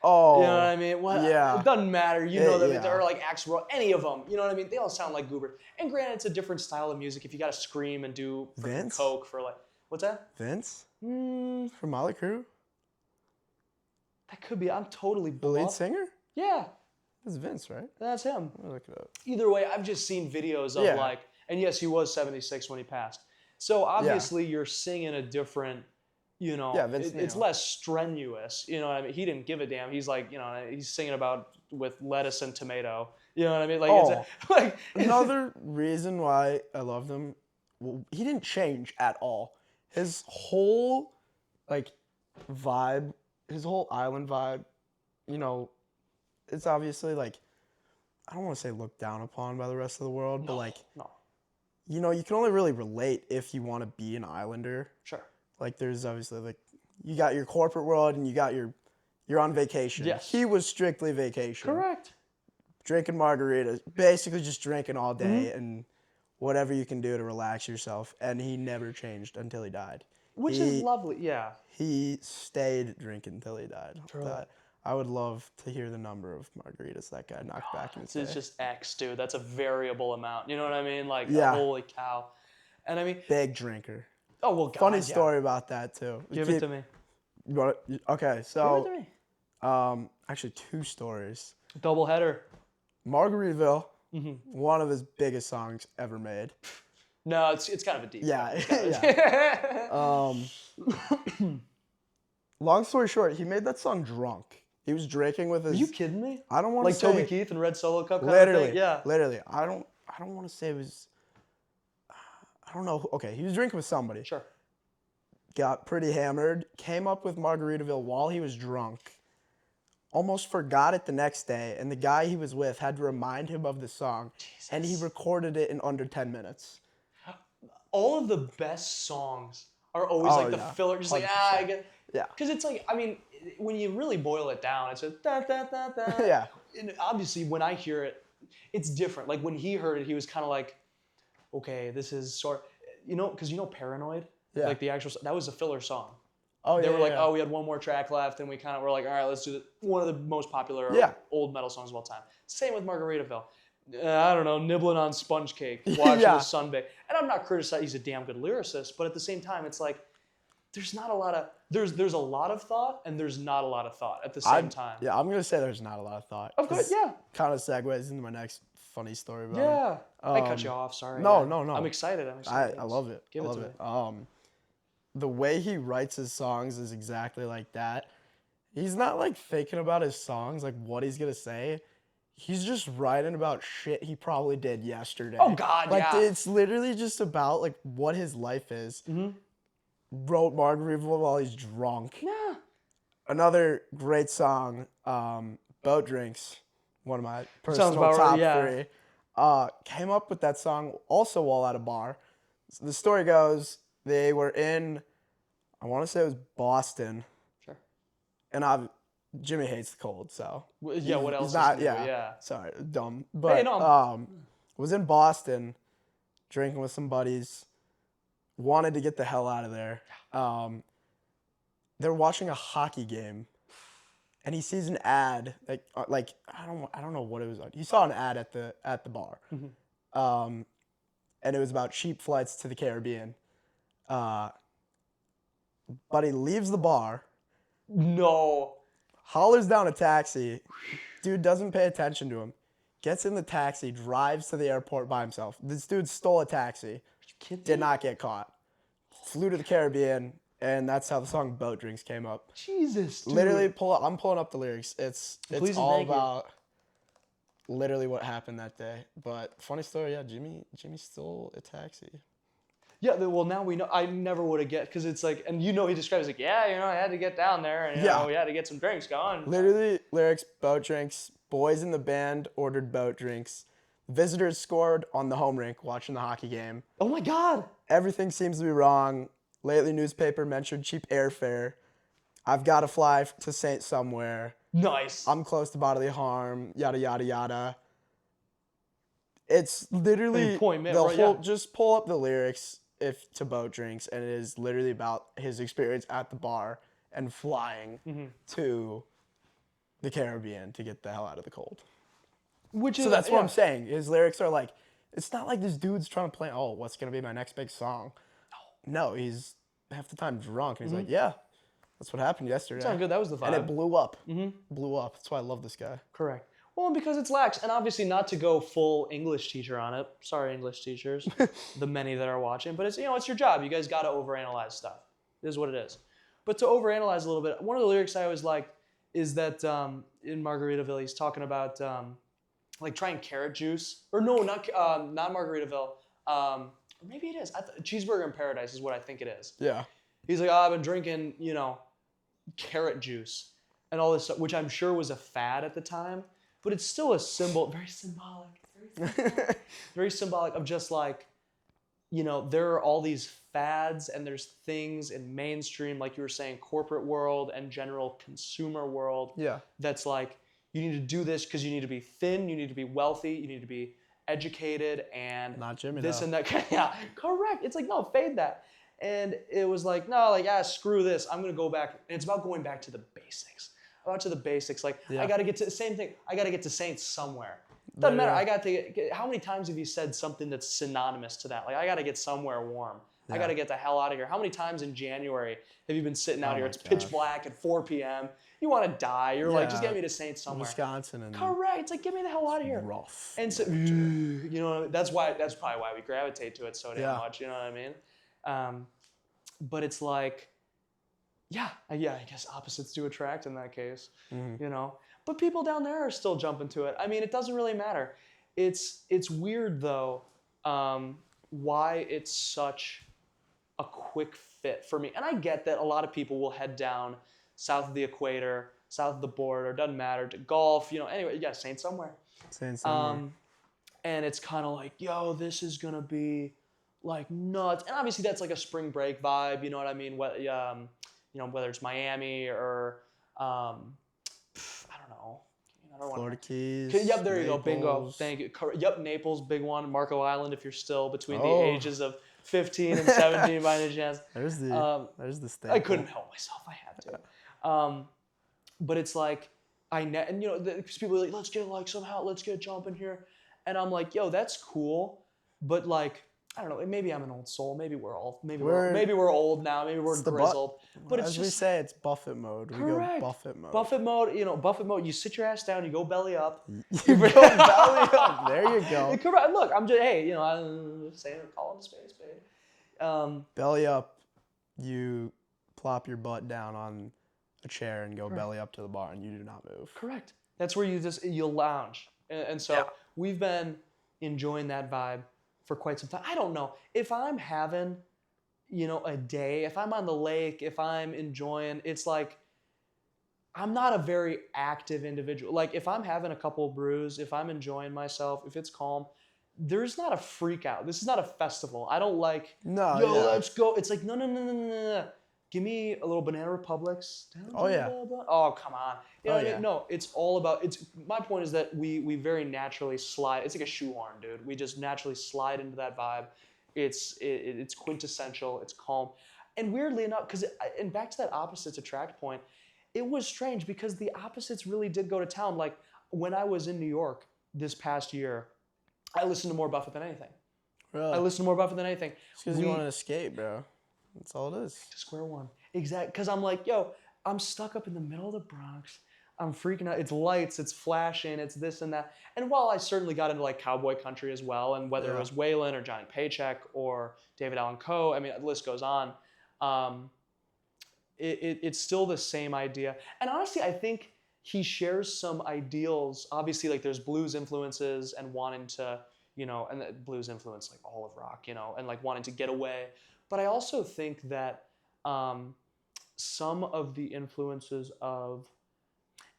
S2: Oh,
S1: you know what I mean? It doesn't matter. You know them. They're Axl, any of them. You know what I mean? They all sound like goobers. And granted, it's a different style of music. If you got to scream and do coke for what's that?
S2: Vince? From Motley Crue?
S1: That could be. I'm totally
S2: the lead singer?
S1: Yeah.
S2: That's Vince, right?
S1: That's him.
S2: Let me look it up.
S1: Either way, I've just seen videos of and yes, he was 76 when he passed. So obviously you're singing a different, it's less strenuous. You know what I mean? He didn't give a damn. He's he's singing about with lettuce and tomato. You know what I mean?
S2: Another reason why I loved him, he didn't change at all. His whole vibe, his whole island vibe, it's obviously I don't want to say looked down upon by the rest of the world, but
S1: no.
S2: You can only really relate if you want to be an islander.
S1: Sure.
S2: There's obviously you got your corporate world and you got you're on vacation.
S1: Yes.
S2: He was strictly vacation.
S1: Correct.
S2: Drinking margaritas, basically just drinking all day and whatever you can do to relax yourself. And he never changed until he died.
S1: Which is lovely, yeah.
S2: He stayed drinking until he died.
S1: True.
S2: I would love to hear the number of margaritas that guy knocked back in his day.
S1: It's just X, dude. That's a variable amount. You know what I mean? Like,
S2: yeah.
S1: Holy cow. And I mean...
S2: Big drinker.
S1: Oh, well, God,
S2: Funny story about that, too.
S1: Give it to me.
S2: Okay, so...
S1: Give it to me.
S2: Actually, 2 stories.
S1: Double header.
S2: Margaritaville, one of his biggest songs ever made.
S1: No, it's kind of a deep.
S2: Yeah, yeah. Long story short, he made that song drunk. He was drinking with his.
S1: Are you kidding me?
S2: I don't want to say.
S1: Like Toby Keith and Red Solo Cup.
S2: Literally,
S1: kind of thing? Yeah.
S2: Literally, I don't want to say it was. I don't know. Okay, he was drinking with somebody.
S1: Sure.
S2: Got pretty hammered. Came up with Margaritaville while he was drunk. Almost forgot it the next day, and the guy he was with had to remind him of the song, and he recorded it in under 10 minutes.
S1: All of the best songs are always the filler, just
S2: 100%.
S1: I get.
S2: Yeah.
S1: Because it's like, I mean, when you really boil it down, it's a da da da da.
S2: Yeah.
S1: And obviously, when I hear it, it's different. Like when he heard it, he was kind of like, okay, this is sort, because Paranoid.
S2: Yeah.
S1: Like the actual, that was a filler song.
S2: Oh,
S1: they
S2: yeah,
S1: were like,
S2: yeah.
S1: oh, we had one more track left, and we kind of were like, all right, let's do one of the most popular old metal songs of all time. Same with Margaritaville. I don't know, nibbling on sponge cake, watching the sun bake. And I'm not criticizing, he's a damn good lyricist, but at the same time, it's like, there's not a lot of, there's a lot of thought, and there's not a lot of thought at the same time.
S2: Yeah, I'm going to say there's not a lot of thought.
S1: Of course, yeah.
S2: Kind of segues into my next funny story about
S1: him.
S2: Yeah.
S1: I cut you off, sorry.
S2: No.
S1: I'm excited.
S2: I love it.
S1: Give it to me.
S2: The way he writes his songs is exactly like that. He's not like thinking about his songs, like what he's gonna say. He's just writing about shit he probably did yesterday.
S1: Oh God,
S2: like,
S1: yeah.
S2: It's literally just about like what his life is. Wrote Margaritaville while he's drunk.
S1: Yeah.
S2: Another great song, Boat Drinks, one of my personal top 3. Came up with that song also while at a bar. So the story goes, they were in, I want to say it was Boston.
S1: Sure.
S2: And Jimmy hates the cold, so.
S1: Yeah, what else?
S2: Yeah. Sorry, dumb. But
S1: hey, no.
S2: Was in Boston, drinking with some buddies. Wanted to get the hell out of there. They're watching a hockey game, and he sees an ad. Like I don't know what it was. He saw an ad at the bar, and it was about cheap flights to the Caribbean. But he leaves the bar.
S1: No.
S2: Hollers down a taxi. Dude doesn't pay attention to him. Gets in the taxi, drives to the airport by himself. This dude stole a taxi. Did not get caught. Flew to the Caribbean, and that's how the song Boat Drinks came up.
S1: Jesus, dude.
S2: Literally, I'm pulling up the lyrics. It's all about literally what happened that day. But funny story, yeah, Jimmy stole a taxi.
S1: Yeah, well, now we know. I never would have guessed, because it's like, and he describes like, yeah, I had to get down there, and we had to get some drinks going.
S2: Literally, lyrics, Boat Drinks. Boys in the band ordered boat drinks. Visitors scored on the home rink watching the hockey game.
S1: Oh my God.
S2: Everything seems to be wrong. Lately, newspaper mentioned cheap airfare. I've got to fly to Saint somewhere.
S1: Nice.
S2: I'm close to bodily harm. Yada, yada, yada. It's literally just pull up the lyrics to Boat Drinks, and it is literally about his experience at the bar and flying to the Caribbean to get the hell out of the cold. So that's what I'm saying. His lyrics are like, it's not like this dude's trying to play, what's going to be my next big song? No, he's half the time drunk. And he's like, yeah, that's what happened yesterday.
S1: Sounds good. That was the vibe.
S2: And it blew up. Blew up. That's why I love this guy.
S1: Correct. Well, because it's lax. And obviously not to go full English teacher on it. Sorry, English teachers, the many that are watching. But it's, it's your job. You guys got to overanalyze stuff. It is what it is. But to overanalyze a little bit, one of the lyrics I always liked is that in Margaritaville, he's talking about like trying carrot juice. Or no, not Margaritaville. Or maybe it is. Cheeseburger in Paradise is what I think it is.
S2: Yeah. He's
S1: like, I've been drinking, carrot juice and all this stuff, which I'm sure was a fad at the time. But it's still a symbol, very symbolic. Very symbolic of just like, there are all these fads and there's things in mainstream, like you were saying, corporate world and general consumer world.
S2: Yeah.
S1: That's like, you need to do this because you need to be thin, you need to be wealthy, you need to be educated, and
S2: not Jimmy
S1: this
S2: though.
S1: and that. Yeah, correct. It's like, no, fade that. And it was like, no, like, screw this. I'm going to go back. And it's about going back to the basics. Like, I got to get to the same thing. I got to get to Saints somewhere. Doesn't matter. I got to get, how many times have you said something that's synonymous to that? Like, I got to get somewhere warm. I got to get the hell out of here. How many times in January have you been sitting out here? It's pitch black at 4 p.m. You want to die. You're like, just get me to Saints somewhere.
S2: Wisconsin. And
S1: correct. It's like, get me the hell out of here.
S2: Rough.
S1: And so, you know, that's probably why we gravitate to it so damn much. You know what I mean? But it's like, I guess opposites do attract in that case, you know. But people down there are still jumping to it. I mean, it doesn't really matter. It's weird though, why it's such a quick fit for me. And I get that a lot of people will head down south of the equator, south of the border, doesn't matter, to golf, you know. Anyway, you got Saint somewhere. And it's kind of like, yo, this is gonna be like nuts. And obviously that's like a spring break vibe, you know what I mean? You know, whether it's Miami or I don't know.
S2: Florida Keys.
S1: Yep, there
S2: Naples.
S1: you go. Bingo. Thank you. Yep, Naples, big one. Marco Island, if you're still between the ages of 15 and 17 by any chance.
S2: There's the staple.
S1: I couldn't help myself. I had to. But it's like, and you know, because people are like, let's get jumping here. And I'm like, yo, that's cool. But like, I don't know, maybe I'm an old soul. Maybe we're old now. Maybe we're grizzled. But it's
S2: as
S1: just,
S2: we say, it's Buffett mode.
S1: Correct.
S2: We go Buffett mode.
S1: Buffett mode. You sit your ass down. You go belly up.
S2: You go belly up. There you go.
S1: Correct. Look, I'm just, hey, you know, I'm saying, call him a spade.
S2: Belly up. You plop your butt down on a chair and go belly up to the bar, and you do not move.
S1: Correct. That's where you lounge. And so we've been enjoying that vibe for quite some time. I don't know. If I'm having, you know, a day, if I'm on the lake, if I'm enjoying, it's like, I'm not a very active individual. Like, if I'm having a couple of brews, if I'm enjoying myself, if it's calm, there's not a freak out. This is not a festival. I don't like, let's go. It's like, no. Give me a little Banana Republics. Oh, come on. You know what I mean? No, it's all about, my point is that we very naturally slide. It's like a shoehorn, dude. We just naturally slide into that vibe. It's quintessential. It's calm. And weirdly enough, and back to that opposites attract point, it was strange because the opposites really did go to town. Like, when I was in New York this past year, I listened to more Buffett than anything.
S2: Really?
S1: I listened to more Buffett than anything.
S2: It's because you want to escape, bro. That's all it is.
S1: To square one. Exactly. Because I'm like, yo, I'm stuck up in the middle of the Bronx. I'm freaking out. It's lights, it's flashing, it's this and that. And while I certainly got into like cowboy country as well, and whether it was Waylon or Johnny Paycheck or David Allan Coe, I mean, the list goes on. It's still the same idea. And honestly, I think he shares some ideals. Obviously, like there's blues influences and wanting to, you know, and the blues influence like all of rock, you know, and like wanting to get away. But I also think that some of the influences of,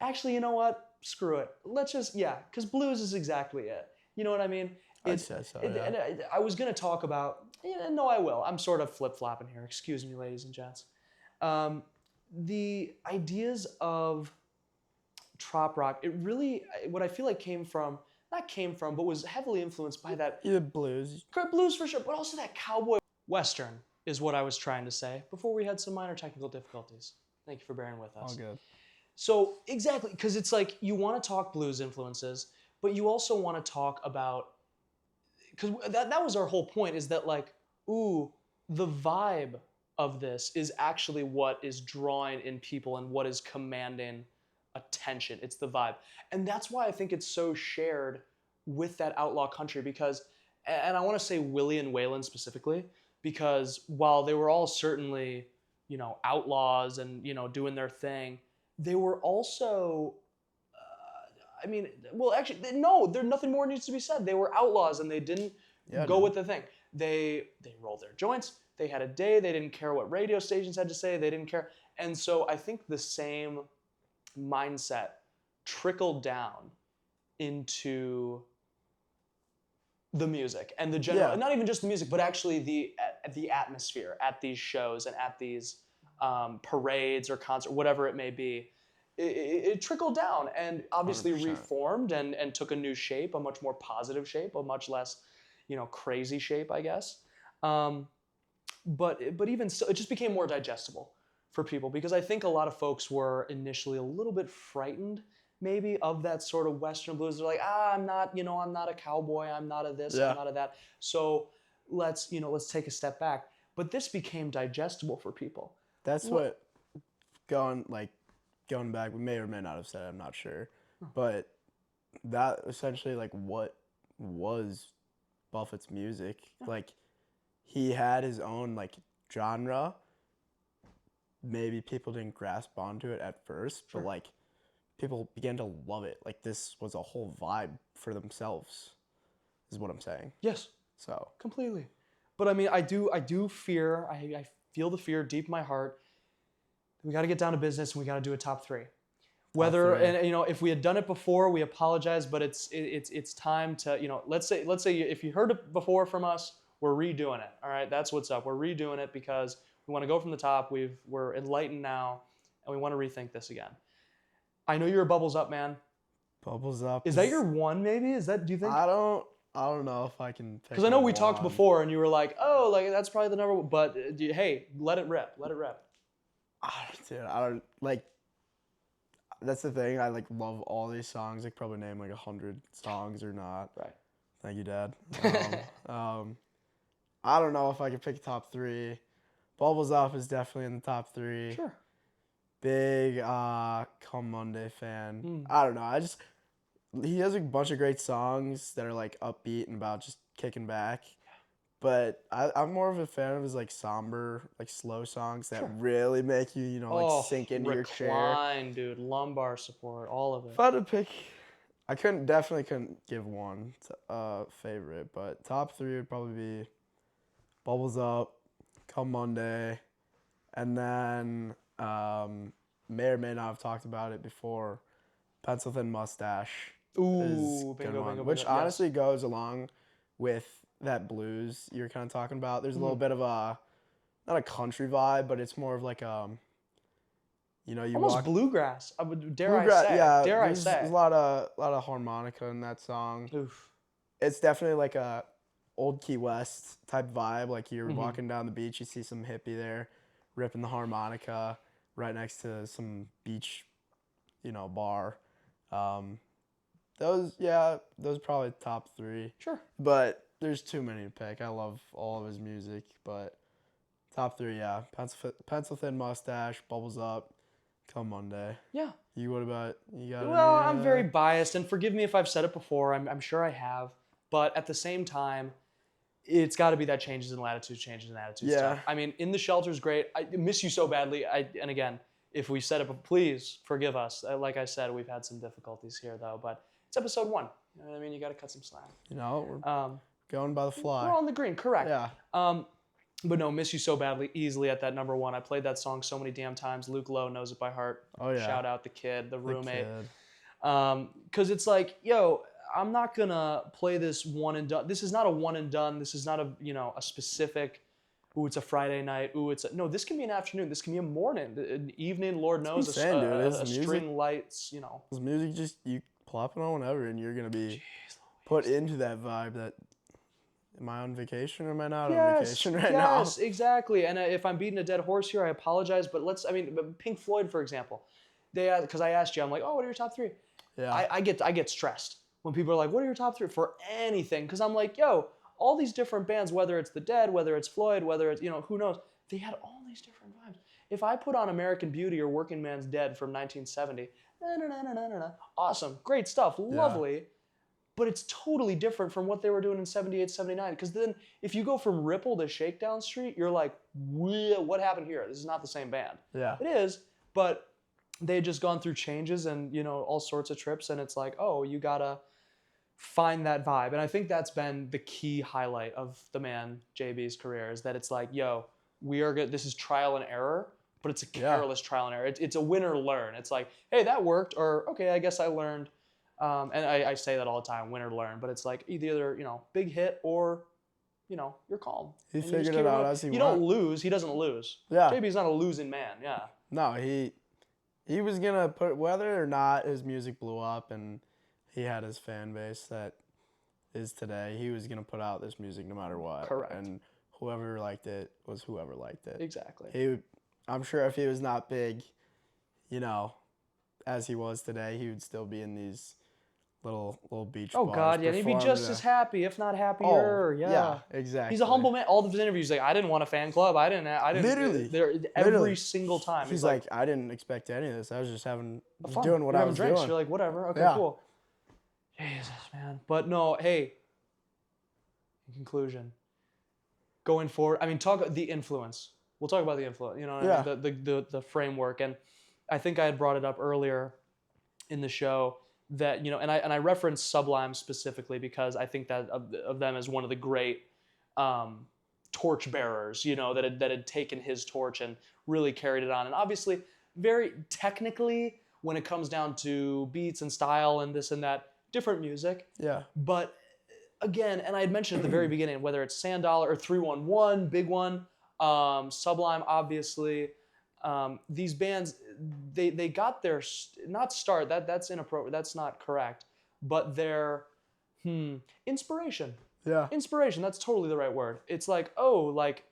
S1: actually, you know what? Screw it. Let's just, because blues is exactly it. You know what I mean?
S2: I'd say so,
S1: And I was going to talk about, no, I will. I'm sort of flip-flopping here. Excuse me, ladies and gents. The ideas of trop rock, it really, what I feel like but was heavily influenced by that.
S2: Yeah, blues.
S1: Blues for sure, but also that cowboy Western is what I was trying to say before we had some minor technical difficulties. Thank you for bearing with us.
S2: All good.
S1: So exactly, because it's like you want to talk blues influences, but you also want to talk about, because that was our whole point, is that like, ooh, the vibe of this is actually what is drawing in people and what is commanding attention. It's the vibe. And that's why I think it's so shared with that outlaw country, because, and I want to say Willie and Waylon specifically, because while they were all certainly, you know, outlaws and, you know, doing their thing, they were also, actually, no, there nothing more needs to be said. They were outlaws and they didn't go with the thing. They rolled their joints. They had a day. They didn't care what radio stations had to say. They didn't care. And so I think the same mindset trickled down into the music and the general, not even just the music, but actually the atmosphere at these shows and at these parades or concerts, whatever it may be. It trickled down and obviously 100%. Reformed and took a new shape, a much more positive shape, a much less, you know, crazy shape, I guess. but even still, it just became more digestible for people because I think a lot of folks were initially a little bit frightened maybe of that sort of Western blues. They're like, I'm not, I'm not a cowboy. I'm not a this. I'm not a that. So let's take a step back. But this became digestible for people.
S2: That's what going back, we may or may not have said, I'm not sure. But that essentially like what was Buffett's music. Like he had his own like genre. Maybe people didn't grasp onto it at first, but like people began to love it. Like this was a whole vibe for themselves, is what I'm saying.
S1: Yes.
S2: So
S1: completely. But I mean, I do fear. I feel the fear deep in my heart. We got to get down to business, and we got to do a top three. And if we had done it before, we apologize. But it's time to let's say if you heard it before from us, we're redoing it. All right, that's what's up. We're redoing it because we want to go from the top. We're enlightened now, and we want to rethink this again. I know you're a Bubbles Up man.
S2: Bubbles Up.
S1: Is that your one? Maybe is that? Do you think?
S2: I don't know if I can.
S1: Because I know we talked before, and you were like, "Oh, like that's probably the number one." But hey, let it rip. Let it rip.
S2: Dude, I don't like. That's the thing. I like love all these songs. I could probably name like 100 songs or not.
S1: Right.
S2: Thank you, Dad. I don't know if I could pick a top three. Bubbles Up is definitely in the top three.
S1: Sure.
S2: Big Come Monday fan. I don't know. He has a bunch of great songs that are like upbeat and about just kicking back. But I'm more of a fan of his like somber, like slow songs that really make you, like sink into your chair.
S1: Recline, dude, lumbar support, all of it.
S2: If I had to pick, I definitely couldn't give one favorite, but top three would probably be Bubbles Up, Come Monday, and then may or may not have talked about it before, Pencil Thin Mustache.
S1: Ooh, bingo,
S2: which honestly goes along with that blues you're kind of talking about. There's a little bit of a, not a country vibe, but it's more of like you
S1: almost bluegrass. Dare I say?
S2: Yeah,
S1: There's
S2: a lot of harmonica in that song.
S1: Oof.
S2: It's definitely like a old Key West type vibe. Like you're walking down the beach, you see some hippie there, ripping the harmonica right next to some beach, bar. Those probably top three.
S1: Sure.
S2: But there's too many to pick. I love all of his music, but top three, yeah. Pencil Thin Mustache, Bubbles Up, Come Monday.
S1: Yeah.
S2: What about you? Got
S1: well, I'm very biased, and forgive me if I've said it before. I'm sure I have, but at the same time, it's got to be that changes in latitude, changes in attitude stuff. I mean, In the Shelter's great. I miss you so badly. And again, if we said it, please forgive us. Like I said, we've had some difficulties here though, but it's episode 1. You know what I mean? You got to cut some slack.
S2: We're going by the fly.
S1: We're on the green, correct.
S2: Yeah.
S1: But no, Miss You So Badly, easily at that number 1. I played that song so many damn times. Luke Lowe knows it by heart.
S2: Oh, yeah.
S1: Shout out the kid, the roommate.
S2: Kid.
S1: Because it's like, I'm not going to play this one and done. This is not a one and done. This is not a specific, it's a Friday night. No, this can be an afternoon. This can be a morning, an evening, Lord knows, a string lights,
S2: This music just, you plop it on whenever and you're going to be put into that vibe that, am I on vacation or am I not on vacation right now?
S1: Yes, exactly. And if I'm beating a dead horse here, I apologize. But Pink Floyd, for example, because I asked you, I'm like, oh, what are your top 3?
S2: Yeah.
S1: I get stressed when people are like, what are your top 3 for anything? Because I'm like, all these different bands, whether it's the Dead, whether it's Floyd, whether it's, who knows, they had all these different vibes. If I put on American Beauty or Working Man's Dead from 1970, awesome, great stuff, lovely. But it's totally different from what they were doing in 78, 79. Because then if you go from Ripple to Shakedown Street, you're like, what happened here? This is not the same band.
S2: Yeah.
S1: It is, but they had just gone through changes and, all sorts of trips. And it's like, you got to find that vibe. And I think that's been the key highlight of the man JB's career is that it's like, we are good. This is trial and error, but it's a careless trial and error. It's a win or learn. It's like, hey, that worked. Or, okay, I guess I learned. And I say that all the time, win or learn, but it's like either, big hit or, you're calm.
S2: He figured it out as he went.
S1: You don't lose. He doesn't lose.
S2: Yeah.
S1: JB's not a losing man. Yeah.
S2: No, he was going to put, whether or not his music blew up and he had his fan base that is today, he was going to put out this music no matter what.
S1: Correct.
S2: And whoever liked it was whoever liked it.
S1: Exactly.
S2: I'm sure if he was not big, you know, as he was today, he would still be in these little beach bars.
S1: Oh God, yeah, and he'd be just as happy, if not happier.
S2: Yeah, exactly.
S1: He's a humble man. All of his interviews, like, I didn't want a fan club. I didn't. Every single time.
S2: He's like, I didn't expect any of this. I was just doing what
S1: You're
S2: I was
S1: drinks.
S2: doing.
S1: You're like, whatever. Okay, cool. Jesus, man. But no, hey. In conclusion, going forward, I mean, talk the influence. We'll talk about the influence. You know, what I mean? The framework, and I think I had brought it up earlier in the show. That, you know, and I referenced Sublime specifically because I think that of them as one of the great torch bearers, you know, that had taken his torch and really carried it on. And obviously, very technically, when it comes down to beats and style and this and that, different music.
S2: Yeah.
S1: But again, and I had mentioned at the very beginning, whether it's Sandollar or 311, big one, Sublime, obviously. These bands, they got their not start, that's inappropriate, that's not correct, but their inspiration.
S2: Yeah.
S1: Inspiration, that's totally the right word. It's like, oh, like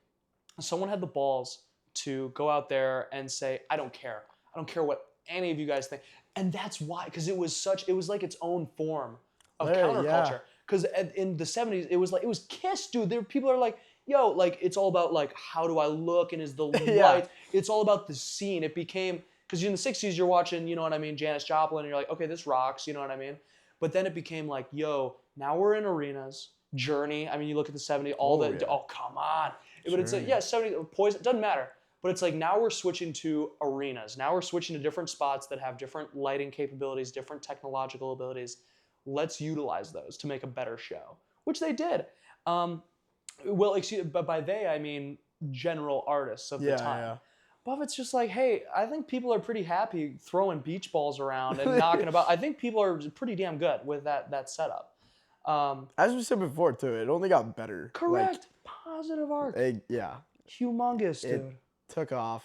S1: someone had the balls to go out there and say, I don't care what any of you guys think. And that's why, because it was like its own form of counterculture. Because in the 70s, it was Kiss, dude. People are like, yo, like, it's all about, like, how do I look and is the light. It's all about the scene. It became, because in the 60s, you're watching, you know what I mean, Janis Joplin, and you're like, okay, this rocks, you know what I mean? But then it became like, yo, now we're in arenas. Journey, I mean, you look at the 70s, oh, come on. But it's like, 70, Poison, doesn't matter. But it's like, now we're switching to arenas. Now we're switching to different spots that have different lighting capabilities, different technological abilities. Let's utilize those to make a better show, which they did. Well, but by they, I mean general artists of the time. Yeah. Buffett's just like, hey, I think people are pretty happy throwing beach balls around and knocking about. I think people are pretty damn good with that setup.
S2: As we said before, too, it only got better.
S1: Correct. Like, positive arc. Humongous, dude.
S2: It took off.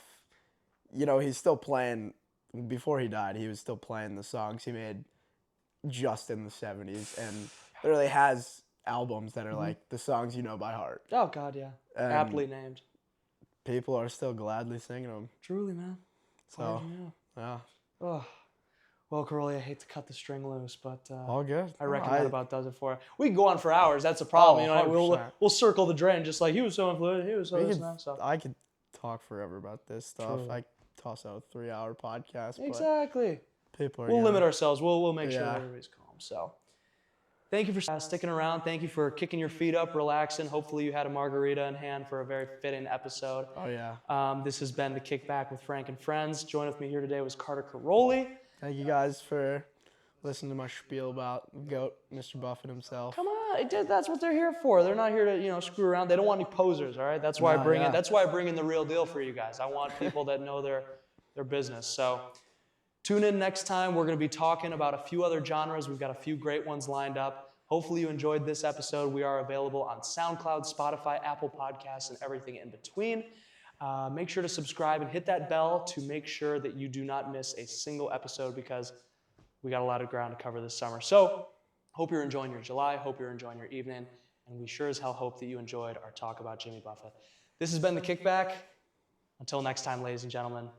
S2: You know, he's still playing. Before he died, he was still playing the songs he made just in the 70s, and literally has albums that are like the songs you know by heart.
S1: Oh God, yeah. And aptly named.
S2: People are still gladly singing them.
S1: Truly, man.
S2: So, yeah.
S1: Oh. Well, Karoly, I hate to cut the string loose, but
S2: all good.
S1: I reckon that about does it for it. We can go on for hours. That's a problem. You know, we'll circle the drain just like he was so influential. He was so this and that.
S2: I could talk forever about this stuff. True. I toss out a 3-hour podcast.
S1: Exactly.
S2: People are.
S1: We'll limit ourselves. We'll make sure that everybody's calm. So, thank you for sticking around. Thank you for kicking your feet up, relaxing. Hopefully, you had a margarita in hand for a very fitting episode.
S2: Oh yeah.
S1: This has been the Kickback with Frank and Friends. Joining with me here today was Carter Karoly.
S2: Thank you guys for listening to my spiel about GOAT, Mr. Buffett himself.
S1: Come on, that's what they're here for. They're not here to screw around. They don't want any posers, all right? That's why I bring in. That's why I bring in the real deal for you guys. I want people that know their business. So tune in next time. We're going to be talking about a few other genres. We've got a few great ones lined up. Hopefully you enjoyed this episode. We are available on SoundCloud, Spotify, Apple Podcasts, and everything in between. Make sure to subscribe and hit that bell to make sure that you do not miss a single episode because we got a lot of ground to cover this summer. So, hope you're enjoying your July. Hope you're enjoying your evening. And we sure as hell hope that you enjoyed our talk about Jimmy Buffett. This has been The Kickback. Until next time, ladies and gentlemen,